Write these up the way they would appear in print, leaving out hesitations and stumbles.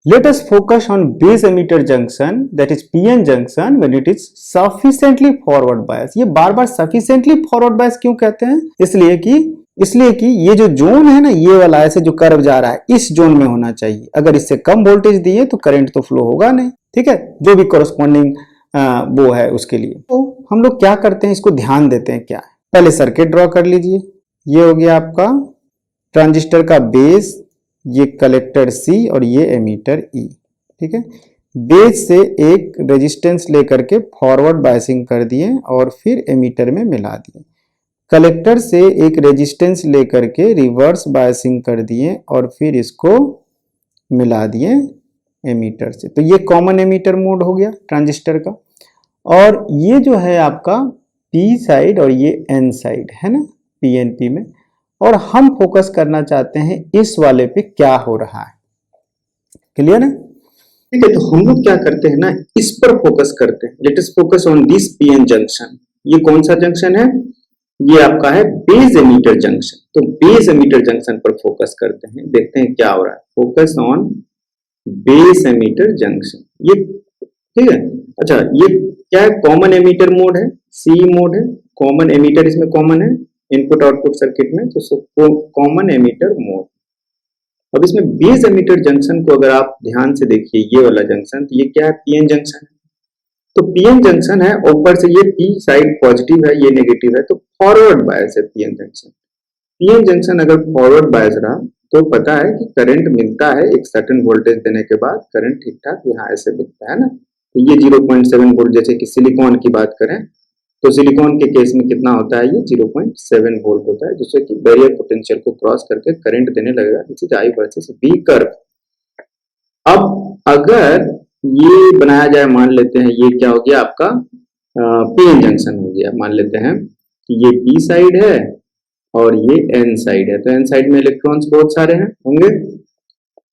Let us focus on base emitter junction, that is PN junction, when it is sufficiently forward bias। ये बार बार sufficiently forward bias क्यों कहते हैं? इसलिए कि ये जो जोन है ना, ये वाला ऐसे जो कर्व जा रहा है, इस जोन में होना चाहिए। अगर इससे कम वोल्टेज दिए तो करंट तो फ्लो होगा नहीं, ठीक है, जो भी कोरस्पॉन्डिंग वो है उसके लिए। तो हम लोग क्या करते हैं, इसको ध्यान देते हैं। क्या है, पहले सर्किट ड्रॉ कर लीजिए। ये हो गया आपका ट्रांजिस्टर का बेस, ये कलेक्टर C और ये एमीटर E, ठीक है। बेस से एक रेजिस्टेंस लेकर के फॉरवर्ड बायसिंग कर दिए और फिर एमीटर में मिला दिए। कलेक्टर से एक रेजिस्टेंस लेकर के रिवर्स बायसिंग कर दिए और फिर इसको मिला दिए एमीटर से। तो ये कॉमन एमीटर मोड हो गया ट्रांजिस्टर का। और ये जो है आपका P साइड और ये N साइड है ना, PNP में। और हम फोकस करना चाहते हैं इस वाले पे क्या हो रहा है। क्लियर है? ठीक है, तो हम लोग क्या करते हैं ना, इस पर फोकस करते हैं। Let us focus on this PN junction. ये कौन सा जंक्शन है? ये आपका है बेस एमीटर जंक्शन। तो बेस एमीटर जंक्शन पर फोकस करते हैं, देखते हैं क्या हो रहा है। Focus on base emitter junction, ये ठीक है। अच्छा, ये क्या है? कॉमन एमीटर मोड है, C मोड है। कॉमन एमीटर इसमें कॉमन है इनपुट आउटपुट सर्किट में, तो कॉमन एमीटर मोड। अब इसमें बेस एमीटर जंक्शन को अगर आप ध्यान से देखिए, ये वाला जंक्शन, तो ये क्या है? PN जंक्शन है। तो PN जंक्शन है, ऊपर से ये P साइड पॉजिटिव है, ये नेगेटिव है, तो फॉरवर्ड बायस है PN जंक्शन। PN जंक्शन अगर फॉरवर्ड बायस रहा तो पता है कि करंट मिलता है, एक सर्टेन वोल्टेज देने के बाद करंट ठीक ठाक यहाँ ऐसे मिलता है ना। तो ये 0.7 वोल्ट, जैसे कि सिलिकॉन की बात करें तो सिलिकॉन के केस में कितना होता है? ये 0.7 वोल्ट होता है, जिससे कि बैरियर पोटेंशियल को क्रॉस करके करंट देने लगेगा, which is I versus V curve. अब अगर ये बनाया जाए, मान लेते हैं ये क्या हो गया आपका PN जंक्शन हो गया। मान लेते हैं कि ये P साइड है और ये N साइड है। तो N साइड में इलेक्ट्रॉन्स बहुत सारे हैं होंगे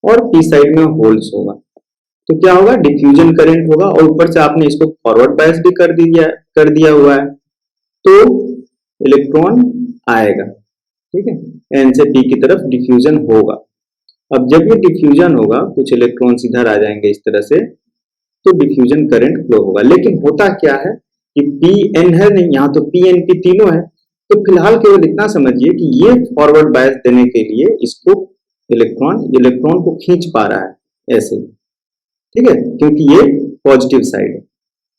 और P साइड में होल्स होगा। तो क्या होगा? डिफ्यूजन करंट होगा, और ऊपर से आपने इसको फॉरवर्ड बायस भी कर दिया हुआ है, तो इलेक्ट्रॉन आएगा, ठीक है। N से P की तरफ डिफ्यूजन होगा। अब जब ये डिफ्यूजन होगा, कुछ इलेक्ट्रॉन्स इधर आ जाएंगे इस तरह से, तो डिफ्यूजन करंट फ्लो होगा। लेकिन होता क्या है कि PN है नहीं, यहाँ तो PNP तीनों है। तो फिलहाल केवल इतना समझिए कि ये फॉरवर्ड बायस देने के लिए इसको इलेक्ट्रॉन को खींच पा रहा है ऐसे, ठीक है, क्योंकि ये पॉजिटिव साइड है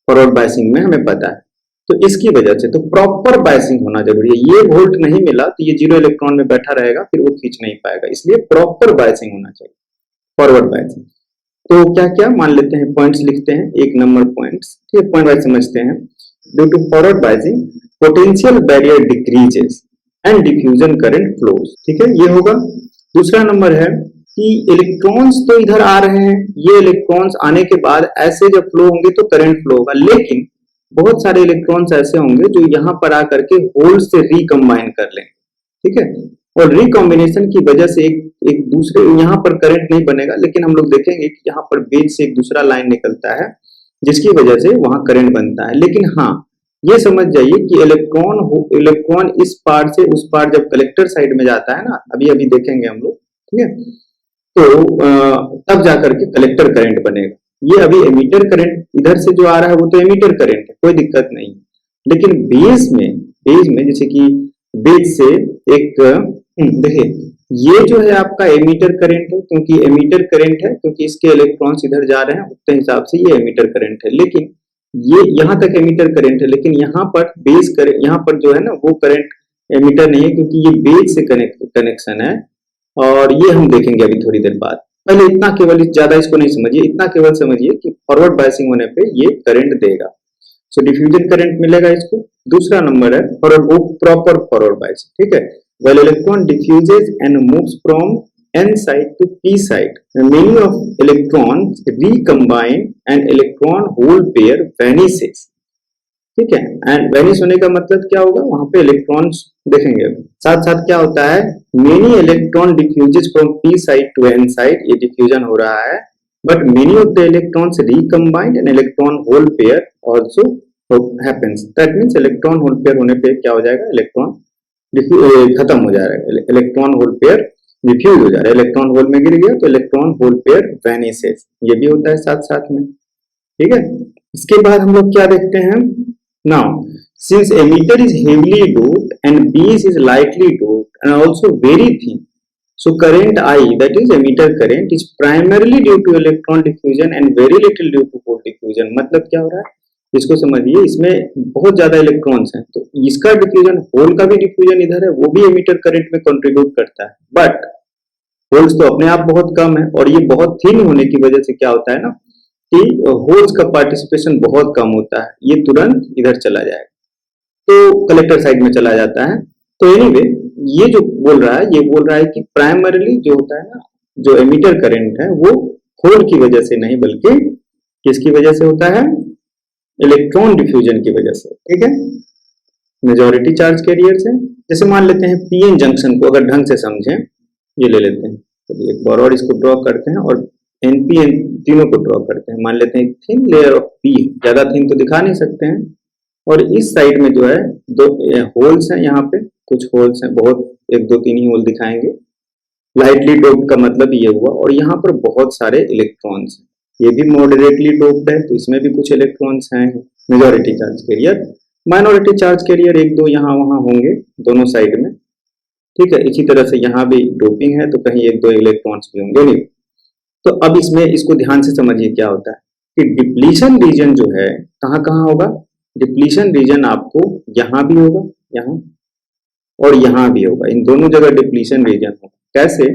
फॉरवर्ड बायसिंग में, हमें पता है। तो इसकी वजह से तो प्रॉपर बायसिंग होना जरूरी है। ये वोल्ट नहीं मिला तो ये 0 इलेक्ट्रॉन में बैठा रहेगा, फिर वो खींच नहीं पाएगा, इसलिए प्रॉपर बायसिंग होना चाहिए, फॉरवर्ड बायसिंग। तो क्या क्या मान लेते हैं, पॉइंट्स लिखते हैं, एक नंबर पॉइंट्स, ठीक है, पॉइंट वाइज समझते हैं। Due to forward biasing potential barrier decreases and diffusion current flows, ठीक है, ये होगा। दूसरा नंबर है कि इलेक्ट्रॉन्स तो इधर आ रहे हैं, ये इलेक्ट्रॉन्स आने के बाद ऐसे जब फ्लो होंगे तो करंट फ्लो होगा, लेकिन बहुत सारे इलेक्ट्रॉन्स ऐसे होंगे जो यहाँ पर आकर के होल से रिकम्बाइन कर लेंगे, ठीक है। और रिकॉम्बिनेशन की वजह से एक दूसरे, यहाँ पर करंट नहीं बनेगा, लेकिन हम लोग देखेंगे कि यहाँ पर बेस से एक दूसरा लाइन निकलता है, जिसकी वजह से वहां करंट बनता है। लेकिन हाँ, ये समझ जाइए कि इलेक्ट्रॉन इस पार से उस पार जब कलेक्टर साइड में जाता है ना, अभी अभी देखेंगे हम लोग, ठीक है, तो तब जाकर के कलेक्टर करंट बनेगा। ये अभी एमीटर करंट इधर से जो आ रहा है वो तो एमीटर करंट है, कोई दिक्कत नहीं। लेकिन बेस में जैसे कि बेस से एक देखिए, ये जो है आपका एमीटर करंट है, क्योंकि एमीटर करंट है, क्योंकि इसके इलेक्ट्रॉन्स इधर जा रहे हैं, उतने हिसाब से ये एमीटर करंट है। लेकिन ये यहाँ तक एमीटर करंट है, लेकिन यहाँ पर बेस करंट, यहाँ पर जो है ना वो करंट एमीटर नहीं है, क्योंकि ये बेस से कनेक्शन है, और ये हम देखेंगे अभी थोड़ी देर बाद। पहले इतना केवल, ज्यादा इसको नहीं समझिए, इतना केवल समझिए कि फॉरवर्ड बायसिंग होने पे ये करंट देगा, सो डिफ्यूजन करंट मिलेगा इसको। दूसरा नंबर है प्रॉपर फॉरवर्ड बायसिंग, ठीक है। While electron diffuses and moves from N side to P side, many of electrons recombine and electron hole pair vanishes, ठीक है। एंड वेनिश होने का मतलब क्या होगा? वहां पे इलेक्ट्रॉन्स देखेंगे। साथ साथ क्या होता है, many electron diffuses from P side to N side, ये डिफ्यूजन हो रहा है, but many of the electrons recombined and electron hole pair also happens. That means electron hole pair होने पे क्या हो जाएगा, इलेक्ट्रॉन खत्म हो जाएगा, इलेक्ट्रॉन होल पेयर डिफ्यूज हो जा रहा है, इलेक्ट्रॉन होल में गिर गया तो इलेक्ट्रॉन होल पेयर वैनिसेस, ये भी होता है साथ साथ में। ठीक है, इसके बाद हम लोग क्या देखते हैं now, since emitter is heavily doped and base is lightly doped and also very thin, so current I, that is emitter current, is primarily due to electron diffusion and very little due to hole diffusion। मतलब क्या हो रहा है, इसको समझिए, इसमें बहुत ज्यादा इलेक्ट्रॉन्स हैं तो इसका डिफ्यूजन, होल का भी डिफ्यूजन इधर है, वो भी एमिटर करंट में कंट्रीब्यूट करता है, बट होल्स तो अपने आप बहुत कम है, और ये बहुत थिन होने की वजह से क्या होता है ना कि होल्स का पार्टिसिपेशन बहुत कम होता है, ये तुरंत इधर चला जाएगा तो कलेक्टर साइड में चला जाता है। तो एनीवे ये जो बोल रहा है, ये बोल रहा है कि प्राइमरीली जो होता है ना, जो एमिटर करंट है वो होल की वजह से नहीं बल्कि किसकी वजह से होता है, इलेक्ट्रॉन डिफ्यूजन की वजह से। ठीक है, मेजॉरिटी चार्ज कैरियर से, जैसे मान लेते हैं पीएन जंक्शन को अगर ढंग से समझें, ये ले लेते हैं तो एक बार और इसको ड्रॉ करते हैं और एनपीएन तीनों को ड्रॉ करते हैं, मान लेते हैं थिन लेयर ऑफ पी, ज्यादा थिन तो दिखा नहीं सकते हैं, और इस साइड में जो है दो होल्स हैं, यहाँ पे कुछ होल्स हैं, बहुत एक दो तीन ही होल दिखाएंगे, लाइटली डोप्ड का मतलब ये हुआ, और यहाँ पर बहुत सारे इलेक्ट्रॉन्स हैं, ये भी मॉडरेटली डोप्ड है तो इसमें भी कुछ इलेक्ट्रॉन्स हैं, majority charge carrier. Minority charge carrier एक दो यहाँ वहाँ होंगे दोनों साइड में। ठीक है, इसी तरह से यहाँ भी डोपिंग है तो कहीं एक दो इलेक्ट्रॉन्स भी होंगे नहीं। तो अब इसमें इसको ध्यान से समझिए क्या होता है कि डिप्लीशन रीजन जो है कहाँ कहाँ होगा, डिप्लीशन रीजन आपको यहाँ भी होगा, यहाँ और यहाँ भी होगा, इन दोनों जगह डिप्लीशन रीजन होगा। कैसे,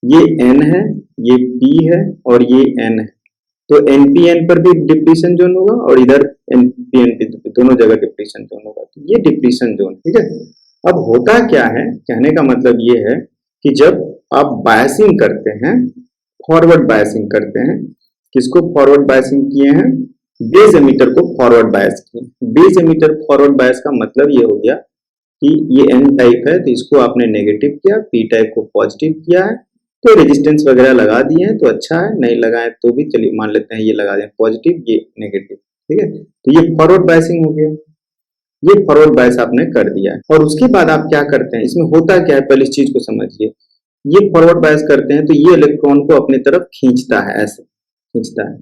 ये N है, ये P है और ये N है, तो NPN पर भी डिप्लीशन जोन होगा और इधर NPN पे दोनों जगह डिप्लीशन जोन होगा, तो ये डिप्लीशन जोन। ठीक है, अब होता क्या है, कहने का मतलब ये है कि जब आप बायसिंग करते हैं, फॉरवर्ड बायसिंग करते हैं, किसको फॉरवर्ड बायसिंग किए हैं, बेस एमिटर को फॉरवर्ड बायस किए। बेस एमिटर फॉरवर्ड बायस का मतलब ये हो गया कि ये एन टाइप है तो इसको आपने नेगेटिव किया, पी टाइप को पॉजिटिव किया है, तो रेजिस्टेंस वगैरह लगा दिए हैं तो अच्छा है, नहीं लगाए तो भी चलिए मान लेते हैं ये लगा दें पॉजिटिव, ये नेगेटिव। ठीक है, तो ये फॉरवर्ड बायसिंग हो गया, ये फॉरवर्ड बायस आपने कर दिया है। और उसके बाद आप क्या करते हैं, इसमें होता क्या है पहले इस चीज को समझिए, ये फॉरवर्ड बायस करते हैं तो ये इलेक्ट्रॉन को अपनी तरफ खींचता है, ऐसे खींचता है,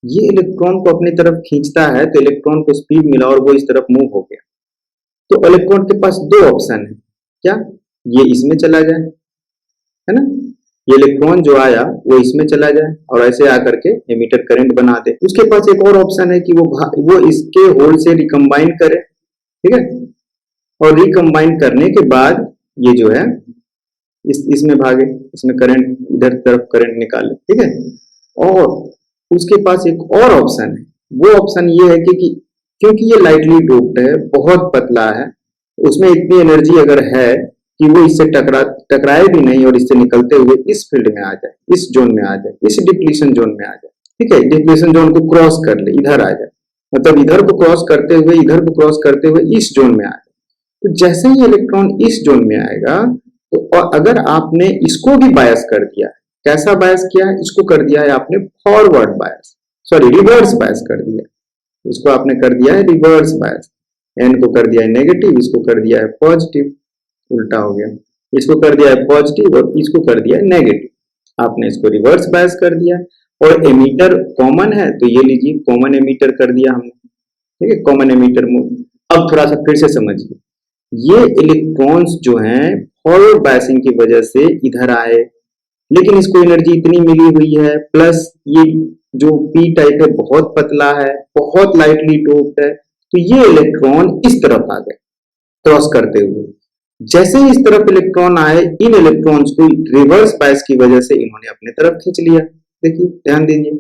ये इलेक्ट्रॉन को अपनी तरफ खींचता है तो इलेक्ट्रॉन को स्पीड मिला और वो इस तरफ मूव हो गया। तो इलेक्ट्रॉन के पास दो ऑप्शन है, क्या, ये इसमें चला जाए, है ना, ये इलेक्ट्रॉन जो आया वो इसमें चला जाए और ऐसे आकर के एमिटर करंट बना दे। उसके पास एक और ऑप्शन है कि वो इसके होल से रिकम्बाइन करे, ठीक है, और रिकम्बाइन करने के बाद ये जो है इसमें भागे, इसमें करंट इधर तरफ करंट निकाले। ठीक है, और उसके पास एक और ऑप्शन है, वो ऑप्शन ये है कि क्योंकि ये लाइटली डोप्ड है, बहुत पतला है, उसमें इतनी एनर्जी अगर है कि वो इससे टकराए भी नहीं और इससे निकलते हुए इस फील्ड में आ जाए, इस जोन में आ जाए, इस डिप्लीशन जोन में आ जाए। ठीक है, डिप्लीशन जोन को क्रॉस कर ले, इधर आ जाए, मतलब इधर को क्रॉस करते हुए, इधर को क्रॉस करते हुए इस जोन में आ जाए। तो जैसे ही इलेक्ट्रॉन इस जोन में आएगा तो और अगर आपने इसको भी बायस कर दिया, कैसा बायस किया है, इसको कर दिया है आपने forward bias, sorry reverse bias कर दिया, इसको आपने कर दिया है रिवर्स बायस, एन को कर दिया है नेगेटिव, इसको कर दिया है पॉजिटिव, उल्टा हो गया, इसको कर दिया है पॉजिटिव और इसको कर दिया है नेगेटिव, आपने इसको रिवर्स बायस कर दिया। और एमीटर कॉमन है तो ये लीजिए कॉमन एमीटर कर दिया हमने। ठीक है, कॉमन एमीटर मोड। अब थोड़ा सा फिर से समझिए, ये इलेक्ट्रॉन्स जो हैं फॉरवर्ड बायसिंग की वजह से इधर आए, लेकिन इसको एनर्जी इतनी मिली हुई है, प्लस ये जो पी टाइप है बहुत पतला है, बहुत लाइटली डोप्ड है, तो ये इलेक्ट्रॉन इस तरफ आ गए क्रॉस करते हुए। जैसे ही इस तरफ इलेक्ट्रॉन आए, इन इलेक्ट्रॉन्स को रिवर्स बायस की वजह से इन्होंने अपने तरफ खींच लिया। देखिए ध्यान दीजिए,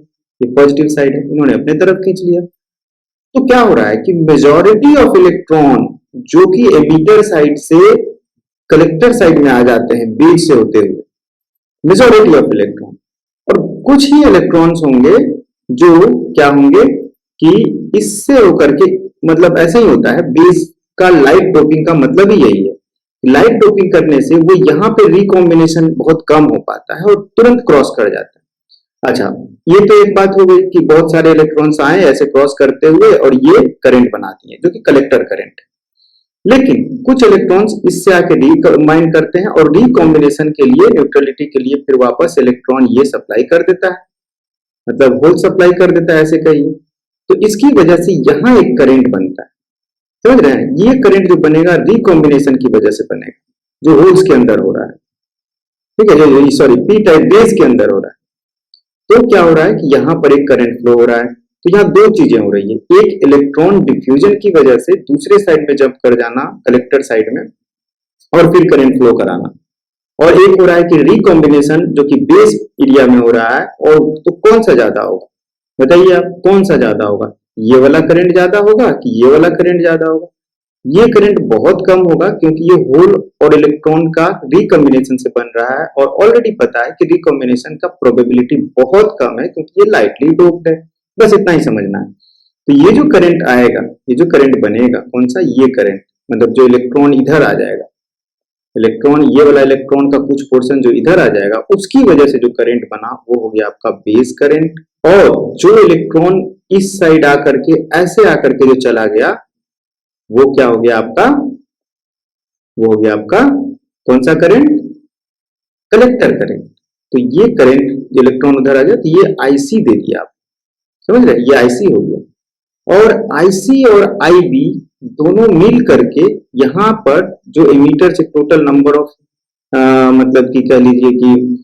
ये पॉजिटिव साइड है, इन्होंने अपने तरफ खींच लिया। तो क्या हो रहा है कि मेजॉरिटी ऑफ इलेक्ट्रॉन जो कि एमिटर साइड से कलेक्टर साइड में आ जाते हैं बीच से होते हुए, मेजॉरिटी ऑफ इलेक्ट्रॉन, और कुछ ही इलेक्ट्रॉन्स होंगे जो क्या होंगे कि इससे होकर के, मतलब ऐसे ही होता है, बेस का लाइट डोपिंग का मतलब ही यही है, लाइट डोपिंग करने से वो यहाँ पे रिकॉम्बिनेशन बहुत कम हो पाता है और तुरंत क्रॉस कर जाता है। अच्छा, ये तो एक बात हो गई कि बहुत सारे इलेक्ट्रॉन्स आए ऐसे क्रॉस करते हुए और ये करंट बनाती है जो कि कलेक्टर करंट है। लेकिन कुछ इलेक्ट्रॉन्स इससे आके रिकम्बाइन करते हैं और रिकॉम्बिनेशन के लिए, न्यूट्रलिटी के लिए फिर वापस इलेक्ट्रॉन ये सप्लाई कर देता है, मतलब होल सप्लाई कर देता है ऐसे कहिए। तो इसकी वजह से यहाँ एक करंट बनता है, समझ रहे हैं? ये करंट जो बनेगा रिकॉम्बिनेशन की वजह से बनेगा, जो होल्स के अंदर हो रहा है, ठीक है, जो सॉरी पी टाइप बेस के अंदर हो रहा है। तो क्या हो रहा है कि यहाँ पर एक करंट फ्लो हो रहा है। तो यहाँ दो चीजें हो रही है, एक इलेक्ट्रॉन डिफ्यूजन की वजह से दूसरे साइड में जंप कर जाना, कलेक्टर साइड में, और फिर करंट फ्लो कराना, और एक हो रहा है कि रिकॉम्बिनेशन जो कि बेस एरिया में हो रहा है। और तो कौन सा ज्यादा होगा, बताइए आप, कौन सा ज्यादा होगा? ये वाला करंट ज्यादा होगा कि ये वाला करंट ज्यादा होगा? ये करंट बहुत कम होगा, क्योंकि ये होल और इलेक्ट्रॉन का रिकॉम्बिनेशन से बन रहा है, और ऑलरेडी पता है कि रिकॉम्बिनेशन का प्रोबेबिलिटी बहुत कम है, क्योंकि ये लाइटली डोप्ड है। बस इतना ही समझना है। तो ये जो करंट आएगा, ये जो करंट बनेगा, कौन सा? ये करंट, मतलब जो इलेक्ट्रॉन इधर आ जाएगा, इलेक्ट्रॉन, ये वाला इलेक्ट्रॉन का कुछ पोर्शन जो इधर आ जाएगा, उसकी वजह से जो करंट बना वो हो गया आपका बेस करंट। और जो इलेक्ट्रॉन इस साइड आकर के, ऐसे आकर के जो चला गया, वो क्या हो गया आपका? वो हो गया आपका कौन सा करंट? Collector current. तो ये करंट जो इलेक्ट्रॉन उधर आ गया, तो ये आईसी दे दिया आप, समझ रहे? ये आईसी हो गया। और आईसी और आईबी दोनों मिल करके यहाँ पर जो एमीटर से टोटल नंबर ऑफ, मतलब कि कह लीजिए कि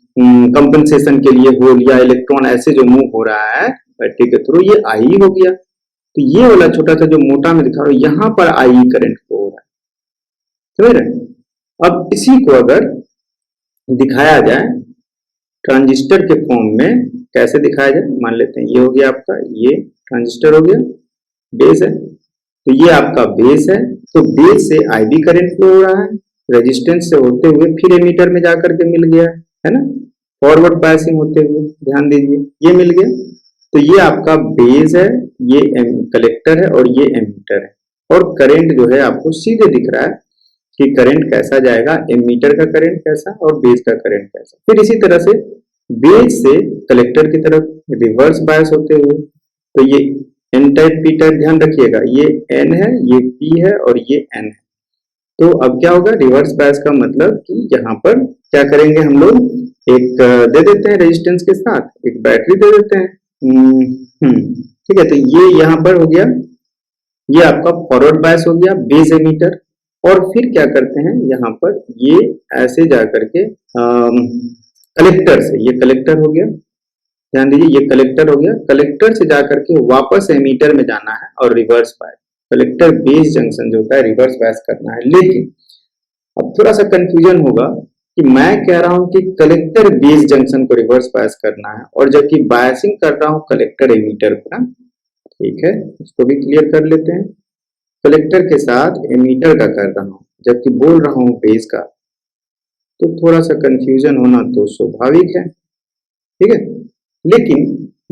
कंपनसेशन के लिए होल या इलेक्ट्रॉन ऐसे जो मूव हो रहा है बैटरी के थ्रू, ये आई हो गया। तो ये वाला छोटा सा जो मोटा में दिखा रहा हूं, यहाँ पर आई करंट फ्लो हो रहा है, समझ रहे? अब इसी को अगर दिखाया जाए ट्रांजिस्टर के फॉर्म में, कैसे दिखाया जाए? मान लेते हैं ये हो गया आपका, ये ट्रांजिस्टर हो गया, बेस है, तो ये आपका बेस है। तो बेस से आईबी करंट फ्लो हो रहा है, रेजिस्टेंस से होते हुए फिर एमीटर में जाकर के मिल गया, है ना, फॉरवर्ड बायसिंग होते हुए, ध्यान दीजिए, ये मिल गया। तो ये आपका बेस है, ये कलेक्टर है, और ये एमीटर है। और करंट जो है आपको सीधे दिख रहा है कि करंट कैसा जाएगा, एमीटर का करंट कैसा और बेस का करंट कैसा। फिर इसी तरह से बेस से कलेक्टर की तरफ रिवर्स बायस होते हुए, तो ये एन टाइप पी टाइप, ध्यान रखिएगा, ये एन है, ये पी है, और ये एन है। तो अब क्या होगा? रिवर्स बायस का मतलब कि यहाँ पर क्या करेंगे हम लोग, एक दे देते हैं रेजिस्टेंस के साथ एक बैटरी दे देते हैं, ठीक है। तो ये यहाँ पर हो गया, ये आपका फॉरवर्ड बायस हो गया, बेस एमीटर। और फिर क्या करते हैं यहाँ पर, ये ऐसे जा करके कलेक्टर से, ये कलेक्टर हो गया, ध्यान दीजिए, ये कलेक्टर हो गया, कलेक्टर से जाकर के वापस एमीटर में जाना है और reverse bias, collector base junction जो होता है रिवर्स बायस करना है। लेकिन अब थोड़ा सा कंफ्यूजन होगा कि मैं कह रहा हूं कि कलेक्टर बेस जंक्शन को रिवर्स बायस करना है, और जबकि बायसिंग कर रहा हूं कलेक्टर एमीटर को ना, ठीक है, इसको भी क्लियर कर लेते हैं। कलेक्टर के साथ एमीटर का कर रहा हूं, जबकि बोल रहा हूं बेस का, तो थोड़ा सा कंफ्यूजन होना तो स्वाभाविक है, ठीक है। लेकिन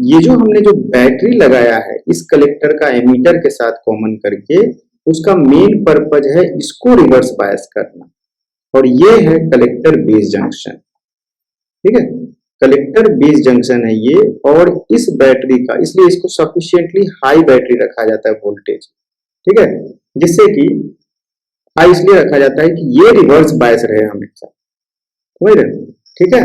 ये जो हमने जो बैटरी लगाया है इस कलेक्टर का एमीटर के साथ कॉमन करके, उसका मेन पर्पज है इसको रिवर्स बायस करना, और ये है कलेक्टर बेस जंक्शन, ठीक है, कलेक्टर बेस जंक्शन है ये। और इस बैटरी का, इसलिए इसको सफिशिएंटली हाई बैटरी रखा जाता है वोल्टेज, ठीक है, जिससे कि हाई इसलिए रखा जाता है कि ये रिवर्स बायस रहे हमेशा, समझ रहे? ठीक है,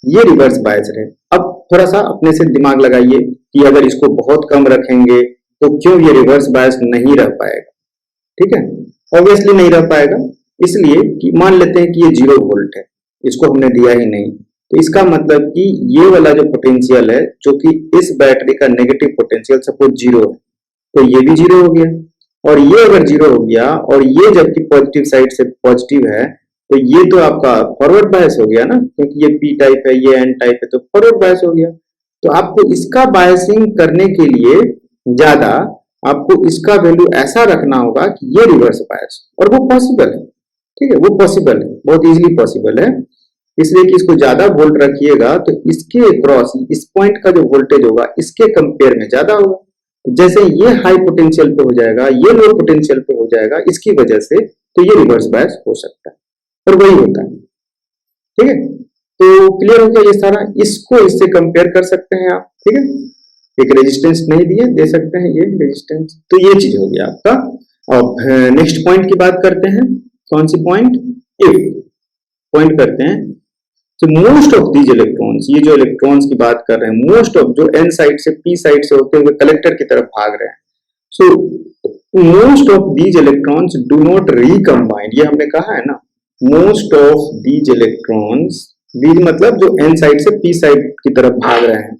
ये रिवर्स बायस रहे। अब थोड़ा सा अपने से दिमाग लगाइए कि अगर इसको बहुत कम रखेंगे तो क्यों ये रिवर्स बायस नहीं रह पाएगा, ठीक है। ऑब्वियसली नहीं रह पाएगा, इसलिए कि मान लेते हैं कि ये 0 वोल्ट है, इसको हमने दिया ही नहीं, तो इसका मतलब कि ये वाला जो पोटेंशियल है, जो कि इस बैटरी का नेगेटिव पोटेंशियल सपोज 0 है, तो ये भी 0 हो गया। और ये अगर 0 हो गया, और ये जबकि पॉजिटिव साइड से पॉजिटिव है, तो ये तो आपका फॉरवर्ड बायस हो गया ना, क्योंकि ये पी टाइप है, ये एन टाइप है, तो फॉरवर्ड बायस हो गया। तो आपको इसका बायसिंग करने के लिए ज्यादा आपको इसका वैल्यू ऐसा रखना होगा कि ये रिवर्स बायस, और वो पॉसिबल है, ठीक है, वो पॉसिबल है, बहुत इजीली पॉसिबल है। इसलिए कि इसको ज्यादा वोल्ट रखिएगा तो इसके क्रॉस, इस पॉइंट का जो वोल्टेज होगा इसके कंपेयर में ज्यादा होगा। तो जैसे ये हाई पोटेंशियल पे हो जाएगा, ये लो पोटेंशियल पे हो जाएगा, इसकी वजह से तो ये रिवर्स बायस हो सकता है, और वही होता है, ठीक है। तो क्लियर हो गया ये सारा, इसको इससे कंपेयर कर सकते हैं आप, ठीक है। एक रेजिस्टेंस नहीं दिए, दे सकते हैं ये रेजिस्टेंस, तो ये चीज हो गया आपका। अब नेक्स्ट पॉइंट की बात करते हैं। कौन सी पॉइंट? इफ पॉइंट करते हैं। तो मोस्ट ऑफ दीज इलेक्ट्रॉन्स, ये जो इलेक्ट्रॉन्स की बात कर रहे हैं, मोस्ट ऑफ जो एन साइड से पी साइड से होते हुए कलेक्टर की तरफ भाग रहे हैं, so most of these electrons do not recombine, ये हमने कहा है ना, most of these electrons, these मतलब जो एन साइड से पी साइड की तरफ भाग रहे हैं,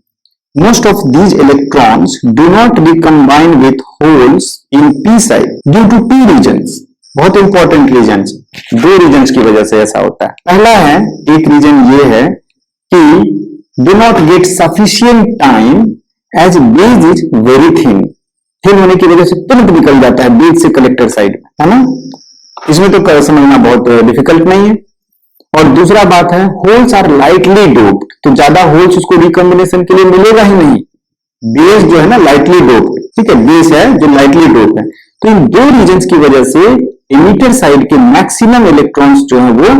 most of these electrons do not recombine with holes in p side due to two reasons, बहुत इंपॉर्टेंट रीजंस, दो रीजंस की वजह से ऐसा होता है। पहला है, एक रीजन ये है कि do not get sufficient time as base is very thin, thin होने की वजह से तुरंत निकल जाता है बेस से कलेक्टर साइड में, है ना। इसमें तो समझना बहुत डिफिकल्ट नहीं है। और दूसरा बात है, होल्स आर लाइटली डोप्ड, तो ज्यादा होल्स उसको रिकॉम्बिनेशन के लिए मिलेगा ही नहीं। बेस जो है ना लाइटली डोप्ड, ठीक है, बेस है जो लाइटली डोप है। तो इन दो रीजंस की वजह से इमिटर साइड के मैक्सिमम इलेक्ट्रॉन्स जो है वो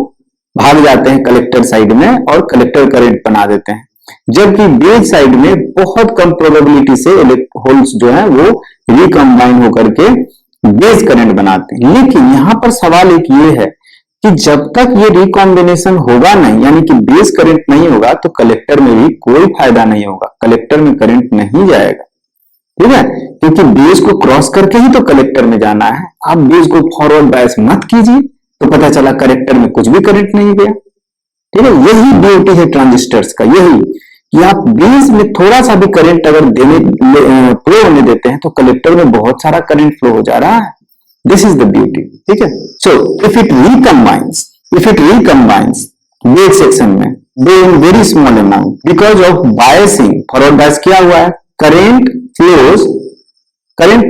भाग जाते हैं कलेक्टर साइड में और कलेक्टर करंट बना देते हैं, जबकि बेस साइड में बहुत कम प्रोबेबिलिटी से होल्स जो है वो रिकम्बाइन होकर के बेस करंट बनाते हैं। लेकिन यहां पर सवाल एक ये है कि जब तक ये रिकॉम्बिनेशन होगा नहीं, यानी कि बेस करंट नहीं होगा, तो कलेक्टर में भी कोई फायदा नहीं होगा, कलेक्टर में करंट नहीं जाएगा, ठीक है, क्योंकि बेस को क्रॉस करके ही तो कलेक्टर में जाना है। आप बेस को फॉरवर्ड बायस मत कीजिए, तो पता चला कलेक्टर में कुछ भी करंट नहीं गया, ठीक है। यही ब्यूटी है ट्रांजिस्टर्स का, यही कि आप बेस में थोड़ा सा भी करंट अगर फ्लो होने देते हैं तो कलेक्टर में बहुत सारा करंट फ्लो हो जा रहा है। This is the beauty, ठीक है। So if it recombines base section में दो in very small amount because of biasing, forward bias किया हुआ है, current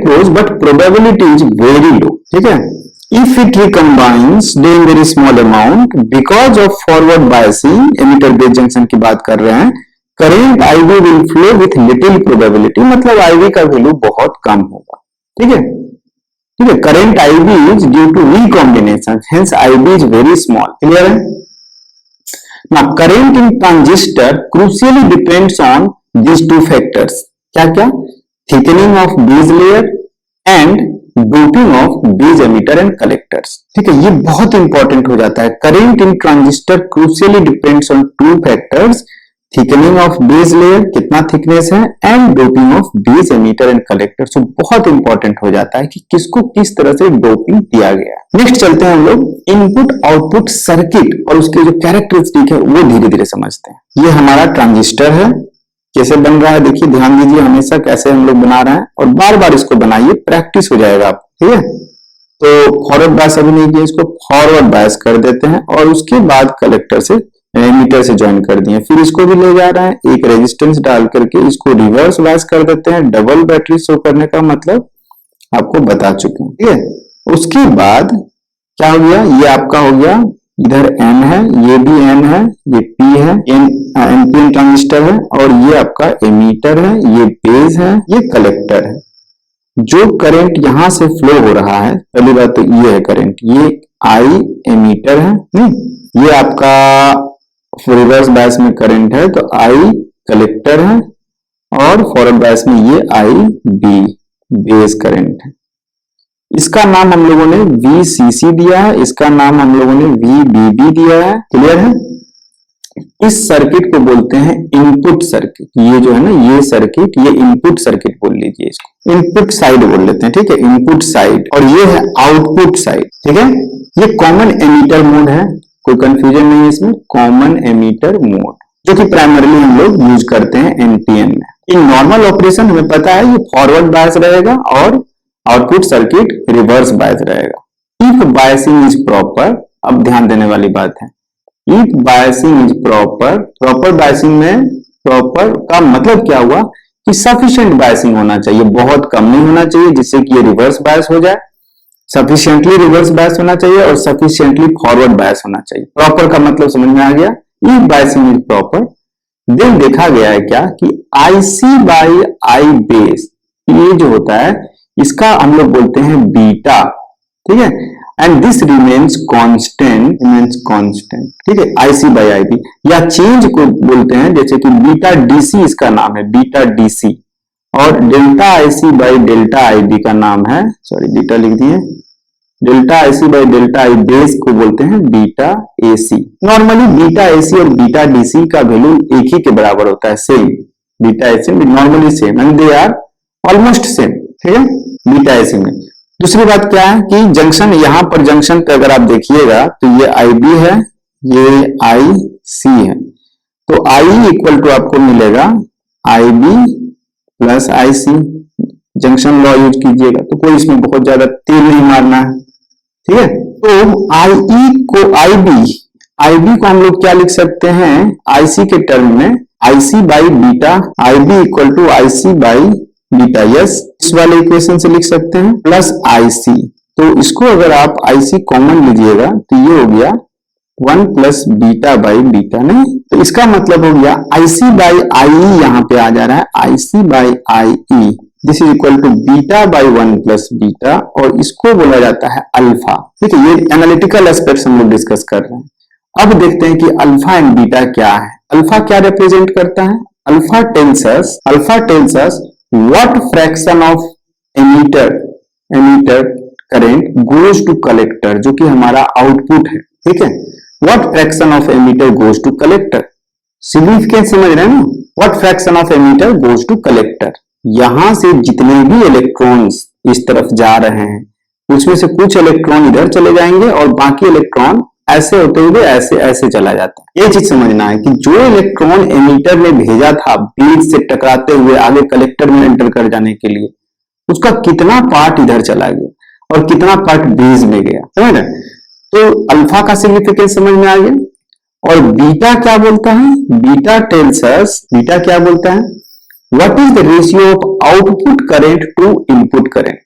flows but probability is very low, ठीक है। If it recombines in very small amount because of forward biasing, emitter base junction की बात कर रहे हैं, current IV will flow with little probability, मतलब IV का वैल्यू बहुत कम होगा, ठीक है। ठीक है, current IB is due to recombination, hence IB is very small, clear है। Now current in transistor crucially depends on these two factors, क्या क्या? Thickening of base layer and doping of base emitter and collectors, ठीक है, ये बहुत important हो जाता है। Current in transistor crucially depends on two factors, thickening of base layer, कितना थिकनेस है, and doping of base emitter and collector. So बहुत इंपॉर्टेंट हो जाता है कि किसको किस तरह से डोपिंग दिया गया है। नेक्स्ट चलते हैं हम लोग इनपुट आउटपुट सर्किट और उसके जो कैरेक्टरिस्टिक है वो धीरे धीरे समझते हैं। ये हमारा ट्रांजिस्टर है, कैसे बन रहा है देखिए, ध्यान दीजिए हमेशा कैसे हम लोग बना रहे हैं, और बार बार इसको बनाइए, प्रैक्टिस हो जाएगा आपको, ठीक है। तो फॉरवर्ड बायस अभी नहीं किया, इसको फॉरवर्ड बायस कर देते हैं और उसके बाद कलेक्टर से एमीटर से ज्वाइन कर दिए, फिर इसको भी ले जा रहे हैं, एक रेजिस्टेंस डाल करके इसको रिवर्स बायस कर देते हैं। डबल बैटरी शो करने का मतलब आपको बता चुके हैं, ठीक है। उसके बाद क्या हो गया, ये आपका हो गया, इधर N है, ये भी N है, ये P है, NPN ट्रांजिस्टर है, और ये आपका एमीटर है, ये बेस है, ये कलेक्टर है। जो करंट यहां से फ्लो हो रहा है, पहली बात तो ये है करंट, ये I एमीटर है, नहीं, ये आपका रिवर्स बायस में करंट है तो I कलेक्टर है, और फॉरवर्ड बायस में ये IB बेस करंट है। इसका नाम हम लोगों ने VCC दिया है, इसका नाम हम लोगों ने VBB दिया है, क्लियर है। इस सर्किट को बोलते हैं इनपुट सर्किट, ये जो है ना ये सर्किट, ये इनपुट सर्किट बोल लीजिए, इसको इनपुट साइड बोल लेते हैं, ठीक है, इनपुट साइड, और ये है आउटपुट साइड, ठीक है। ये कॉमन एमीटर मोड है, कोई कंफ्यूजन नहीं है इसमें, कॉमन एमीटर मोड, जो कि प्राइमरीली हम लोग यूज करते हैं एनपीएन में। इन नॉर्मल ऑपरेशन हमें पता है ये फॉरवर्ड बायस रहेगा और आउटपुट सर्किट रिवर्स बायस रहेगा। इफ बायसिंग इज प्रॉपर, अब ध्यान देने वाली बात है, if biasing is proper, proper biasing में प्रॉपर का मतलब क्या हुआ कि सफिशिएंट बायसिंग होना चाहिए, बहुत कम नहीं होना चाहिए जिससे कि ये रिवर्स बायस हो जाए, सफिशिएंटली रिवर्स बायस होना चाहिए और सफिशिएंटली फॉरवर्ड बायस होना चाहिए। प्रॉपर का मतलब समझ में आ गया। If biasing is proper, then देखा गया है क्या कि IC बाई I बेस, ये जो होता है इसका हम लोग बोलते हैं बीटा, ठीक है, एंड दिस रिमेन्स कांस्टेंट, ठीक है, IC बाई IB, या चेंज को बोलते हैं, जैसे कि बीटा DC इसका नाम है, बीटा DC, और delta IC by delta IB का नाम है, सॉरी बीटा लिख दिए, delta IC by delta I base को बोलते हैं beta AC. Normally beta AC और बीटा डीसी का वैल्यू एक ही के बराबर होता है, same. Beta AC normally same and they are almost same, ठीक है, बीटा एसी में। दूसरी बात क्या है कि जंक्शन, यहां पर जंक्शन पे अगर आप देखिएगा तो ये आईबी है, ये आई सी है, तो आई इक्वल टू आपको मिलेगा आईबी प्लस आई सी। जंक्शन लॉ यूज कीजिएगा, तो कोई इसमें बहुत ज्यादा तेल नहीं मारना है, ठीक है। तो आई को आईबी को हम लोग क्या लिख सकते हैं आईसी के टर्म में, IC by beta, IB equal to IC by beta, yes, इस वाले इक्वेशन से लिख सकते हैं, प्लस आईसी। तो इसको अगर आप आईसी कॉमन लीजिएगा तो ये हो गया 1 प्लस बीटा बाई बीटा, नहीं, तो इसका मतलब हो गया आईसी बाई आई, यहां पे आ जा रहा है IC by I, this is equal to beta by 1 plus beta, और इसको बोला जाता है अल्फा, ठीक है। ये एनालिटिकल एस्पेक्ट्स हम लोग डिस्कस कर रहे हैं। अब देखते हैं कि अल्फा एंड बीटा क्या है। अल्फा क्या रिप्रेजेंट करता है, alpha tells us what fraction of emitter current goes to collector, जो कि हमारा आउटपुट है, ठीक है। What fraction of emitter goes to collector, significance समझ रहे हैं ना, what fraction of emitter goes to collector, यहां से जितने भी इलेक्ट्रॉन्स इस तरफ जा रहे हैं उसमें से कुछ इलेक्ट्रॉन इधर चले जाएंगे और बाकी इलेक्ट्रॉन ऐसे होते हुए ऐसे ऐसे चला जाता है। ये चीज समझना है कि जो इलेक्ट्रॉन एमीटर में भेजा था बेस से टकराते हुए आगे कलेक्टर में एंटर कर जाने के लिए, उसका कितना पार्ट इधर चला गया और कितना पार्ट बेस में गया, समझ रहे। तो अल्फा का सिग्निफिकेंस समझ में आ गया। और बीटा क्या बोलता है, बीटा टेल्स अस, बीटा क्या बोलता है, what is the ratio of output current to input current,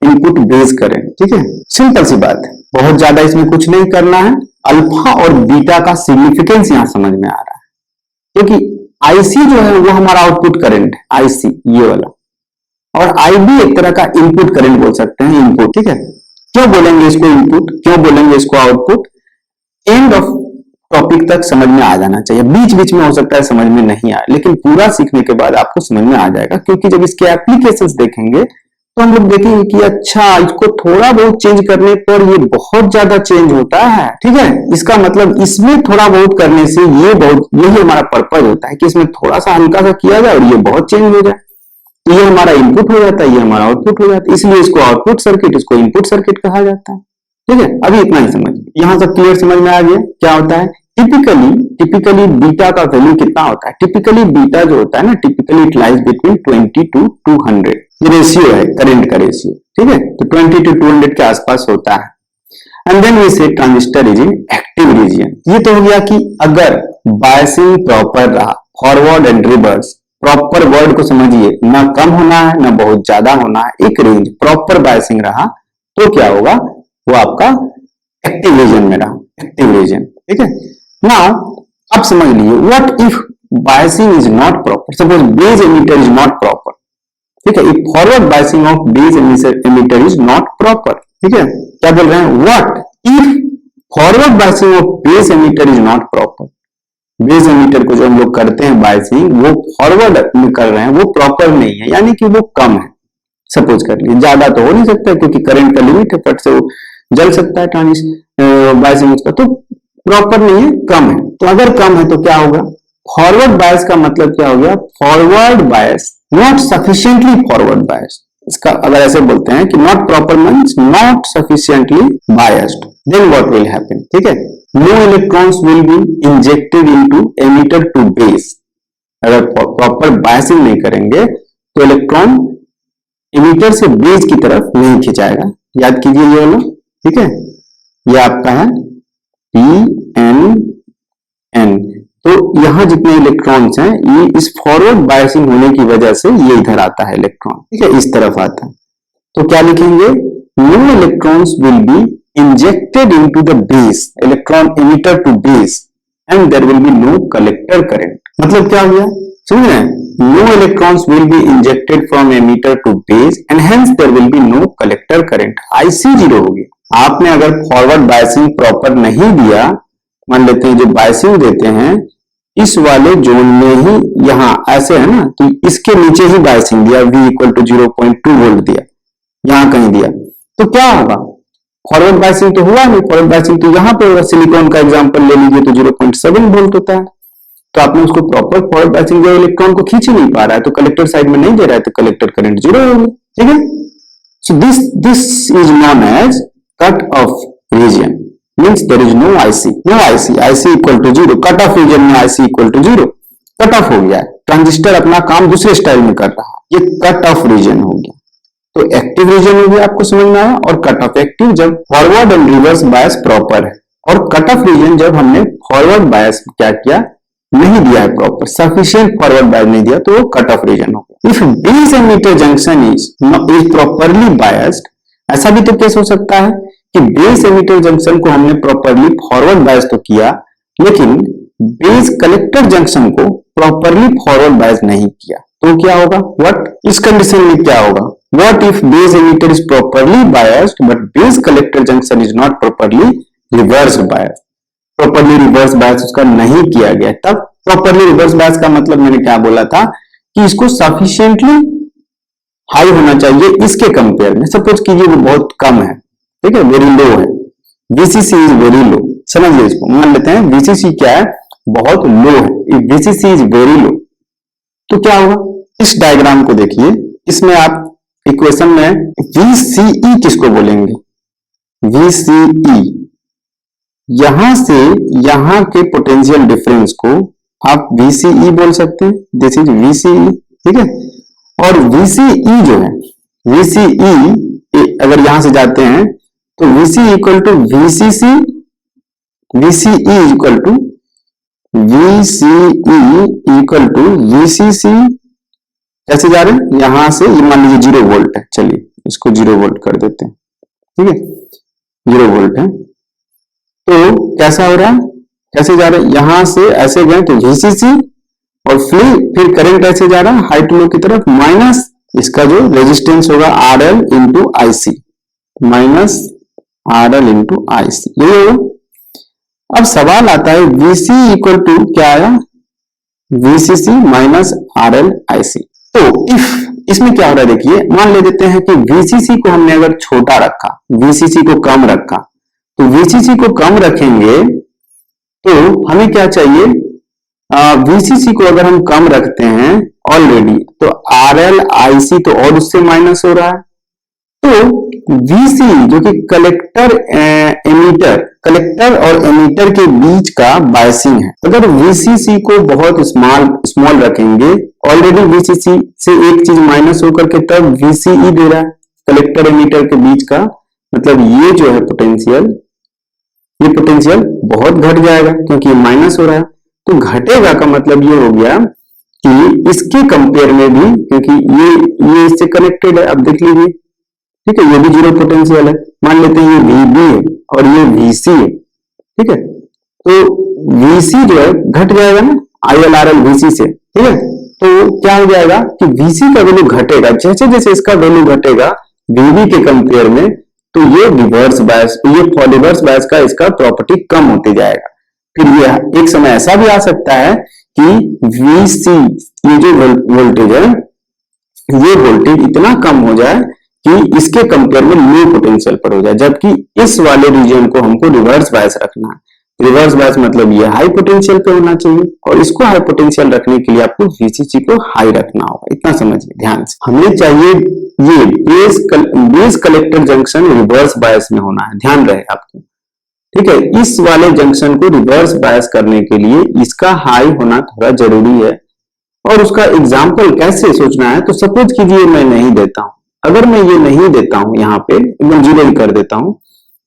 input base current, ठीक है। सिंपल सी बात है, बहुत ज्यादा इसमें कुछ नहीं करना है। अल्फा और बीटा का सिग्निफिकेंस यहां समझ में आ रहा है, क्योंकि आईसी जो है वो हमारा आउटपुट करंट है, आईसी ये वाला, और आईबी एक तरह का इनपुट करंट बोल सकते हैं, इनपुट, ठीक है। क्यों बोलेंगे इसको इनपुट, क्यों बोलेंगे इसको आउटपुट, एंड ऑफ टॉपिक तक समझ में आ जाना चाहिए। बीच बीच में हो सकता है समझ में नहीं आए, लेकिन पूरा सीखने के बाद आपको समझ में आ जाएगा, क्योंकि जब इसके एप्लीकेशंस देखेंगे तो हम लोग देखेंगे कि अच्छा इसको थोड़ा बहुत चेंज करने पर ये बहुत ज्यादा चेंज होता है, ठीक है। इसका मतलब इसमें थोड़ा बहुत करने से ये बहुत, यही हमारा पर्पज होता है कि इसमें थोड़ा सा हल्का सा किया जाए और ये बहुत चेंज हो जाए, तो ये हमारा इनपुट हो जाता है, ये हमारा आउटपुट हो जाता है, इसलिए इसको आउटपुट सर्किट, इसको इनपुट सर्किट कहा जाता है, ठीक है। अभी इतना ही समझ, यहां तक क्लियर समझ में आ गया क्या होता है। टिपिकली बीटा का वैल्यू कितना होता है, टिपिकली बीटा जो होता है ना, typically it lies between 20 to 200, ये रेशियो है करंट का रेशियो, ठीक है। तो 20 to 200 के आसपास होता है। एंड देन वी से transistor is in active region. ये तो हो गया कि अगर बायसिंग प्रॉपर रहा, forward and reverse, proper word को समझिए, ना कम होना है ना बहुत ज्यादा होना है, एक रेंज प्रॉपर बायसिंग रहा तो क्या होगा, वो आपका एक्टिव रीजन में रहा, एक्टिव रीजन, ठीक है। नाउ अब समझ लीजिए, what if biasing is not proper, suppose base emitter is not proper, ठीक है, if forward biasing of base emitter is not proper, ठीक है। क्या बोल रहे हैं, what if forward biasing of base emitter is not proper, base emitter को जो हम लोग करते हैं बायसिंग, वो फॉरवर्ड में कर रहे हैं, वो प्रॉपर नहीं है, यानी कि वो कम है। सपोज कर लीजिए, ज्यादा तो हो नहीं सकता क्योंकि करंट का लिमिट है, फट से वो जल सकता है बायसिंग उसका, तो प्रॉपर नहीं है, कम है। तो अगर कम है तो क्या होगा, फॉरवर्ड बायस का मतलब क्या हो गया, forward bias, not sufficiently forward bias. इसका अगर ऐसे बोलते हैं कि not proper means not sufficiently biased, then what will happen, ठीक है, no electrons will be injected into emitter to base. अगर प्रॉपर बायसिंग नहीं करेंगे तो इलेक्ट्रॉन एमिटर से बेस की तरफ नहीं खिंचाएगा, याद कीजिए ये वाला, ठीक है। ये आपका है Pn, तो यहां जितने इलेक्ट्रॉन्स हैं ये इस फॉरवर्ड बायसिंग होने की वजह से ये इधर आता है इलेक्ट्रॉन, ठीक है, इस तरफ आता है। तो क्या लिखेंगे, no electrons will be injected into the base, electron emitter to base, and there will be no collector current. मतलब क्या हो गया, समझ रहे हैं, no electrons will be injected from emitter to base and hence there will be no collector current, IC 0 हो गया। आपने अगर फॉरवर्ड बायसिंग प्रॉपर नहीं दिया, मान लेते हैं जो बायसिंग देते हैं इस वाले जोन में ही, यहाँ ऐसे है ना, तो इसके नीचे ही बायसिंग दिया, V इक्वल टू 0.2 वोल्ट दिया, यहाँ कहीं दिया, तो क्या होगा, फॉरवर्ड बायसिंग तो हुआ नहीं, फॉरवर्ड बायसिंग तो यहाँ पे होगा, सिलिकॉन का एग्जांपल ले लीजिए तो 0.7 वोल्ट होता है, तो आपने उसको प्रॉपर फॉरवर्ड बायसिंग दिया, इलेक्ट्रॉन को खींच नहीं पा रहा है, तो कलेक्टर साइड में नहीं दे रहा है, तो कलेक्टर करंट जीरो होगी, ठीक है। So this is known as cut off region, means there is no IC, IC equal to zero, cut off region में IC equal to zero, cut off हो गया, ट्रांजिस्टर अपना काम दूसरे स्टाइल में कर रहा है, ये कट ऑफ रीजन हो गया। तो एक्टिव रीजन में भी आपको समझ में आया, और कट ऑफ एक्टिव जब forward and reverse bias proper है, और कट ऑफ रीजन जब हमने फॉरवर्ड बायस क्या किया, नहीं दिया है प्रॉपर, सफिशिएंट फॉरवर्ड बायस नहीं दिया, तो वो कट ऑफ रीजन हो गया। If base emitter junction is properly biased, ऐसा भी तो केस हो सकता है कि बेस एमिटर जंक्शन को हमने प्रॉपरली फॉरवर्ड बायस तो किया, लेकिन बेस कलेक्टर जंक्शन को प्रॉपरली फॉरवर्ड बायस नहीं किया, तो क्या होगा, व्हाट, इस कंडीशन में क्या होगा, what if base emitter is properly biased but base collector junction is not properly reversed biased, properly reverse bias उसका नहीं किया गया, तब प्रॉपरली रिवर्स बायस का मतलब मैंने क्या बोला था कि इसको सफिशिएंटली हाई होना चाहिए इसके कंपेयर में, सपोज कीजिए वो बहुत कम है, ठीक है, वेरी लो है, VCC इज वेरी लो, समझिए इसको, मान लेते हैं VCC क्या है, बहुत लो है, if VCC is very low, तो क्या होगा, इस डायग्राम को देखिए, इसमें आप इक्वेशन में VCE किसको बोलेंगे, VCE, यहां से यहां के पोटेंशियल डिफरेंस को आप VCE बोल सकते हैं, दिस इज VCE, ठीक है। और VCE जो है, VCE अगर यहां से जाते हैं तो VC equal to VCC, VCE equal to VCE equal to VCC, कैसे जा रहे हैं, यहां से ये मान लीजिए 0 वोल्ट है, चलिए इसको 0 वोल्ट कर देते हैं, ठीक है, 0 वोल्ट है, तो कैसा हो रहा है, कैसे जा रहे हैं, यहां से ऐसे गए तो VCC, और फिर करंट ऐसे जा रहा है हाई टू लो की तरफ, माइनस इसका जो रेजिस्टेंस होगा RL into IC, minus RL into IC, यही होगा। अब सवाल आता है VC इक्वल टू क्या आया, VCC माइनस RL IC, तो इफ इसमें क्या हो रहा है, देखिए मान ले देते हैं कि VCC को हमने अगर छोटा रखा, VCC को कम रखा, तो VCC को कम रखेंगे तो हमें क्या चाहिए, VCC को अगर हम कम रखते हैं ऑलरेडी, तो RL IC तो और उससे माइनस हो रहा है, तो VC जो कि कलेक्टर और एमीटर के बीच का बायसिंग है, अगर VCC को बहुत स्मॉल रखेंगे, ऑलरेडी VCC से एक चीज माइनस होकर के तब VCE दे रहा है, कलेक्टर एमीटर के बीच का, मतलब ये जो है पोटेंशियल, ये पोटेंशियल बहुत घट जाएगा क्योंकि माइनस हो रहा है, तो घटेगा का मतलब ये हो गया कि इसके कंपेयर में भी, क्योंकि ये इससे कनेक्टेड है, अब देख लीजिए, ठीक है, ये भी जीरो पोटेंशियल है, मान लेते हैं ये VB है और ये VC है, ठीक है, तो VC जो है घट जाएगा ना ILRL VC से, ठीक है, तो क्या हो जाएगा कि VC का वैल्यू घटेगा, जैसे जैसे इसका वैल्यू घटेगा VB के कंपेयर में, तो ये रिवर्स बायस, ये रिवर्स बायस का इसका प्रॉपर्टी कम होते जाएगा, फिर ये एक समय ऐसा भी आ सकता है कि VC ये जो वोल्टेज है, ये वोल्टेज इतना कम हो जाए कि इसके कंपेयर में लो पोटेंशियल पर हो जाए, जबकि इस वाले रीजन को हमको रिवर्स बायस रखना है, रिवर्स बायस मतलब ये हाई पोटेंशियल पे होना चाहिए, और इसको हाई पोटेंशियल रखने के लिए आपको VCC को हाई रखना होगा, इतना समझिए ध्यान से, हमें चाहिए ये base collector junction reverse bias में होना है, ध्यान रहे आपको, ठीक है, इस वाले जंक्शन को रिवर्स बायस करने के लिए इसका हाई होना थोड़ा जरूरी है, और उसका एग्जाम्पल कैसे सोचना है, तो सपोज कीजिए मैं नहीं देता हूं, अगर मैं ये नहीं देता हूं, यहाँ पे एकदम जीरो ही कर देता हूं,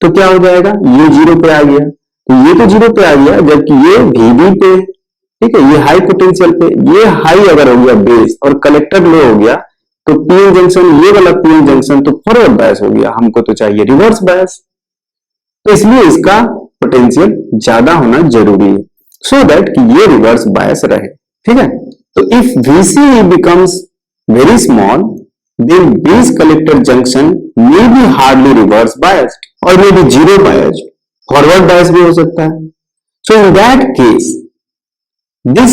तो क्या हो जाएगा, ये जीरो पे आ गया, तो ये तो जीरो पे आ गया, जबकि ये VB पे, ठीक है, ये हाई पोटेंशियल पे, ये हाई अगर हो गया बेस और कलेक्टर लो हो गया, तो पीएन जंक्शन, ये वाला पीएन जंक्शन तो फॉरवर्ड बायस हो गया, हमको तो चाहिए रिवर्स बायस, तो इसलिए इसका पोटेंशियल ज्यादा होना जरूरी है, सो दैट कि ये रिवर्स बायस रहे, ठीक है। तो if VC becomes very small, then base collector junction may be hardly reverse biased or may be zero biased, forward bias भी हो सकता है, so in that case this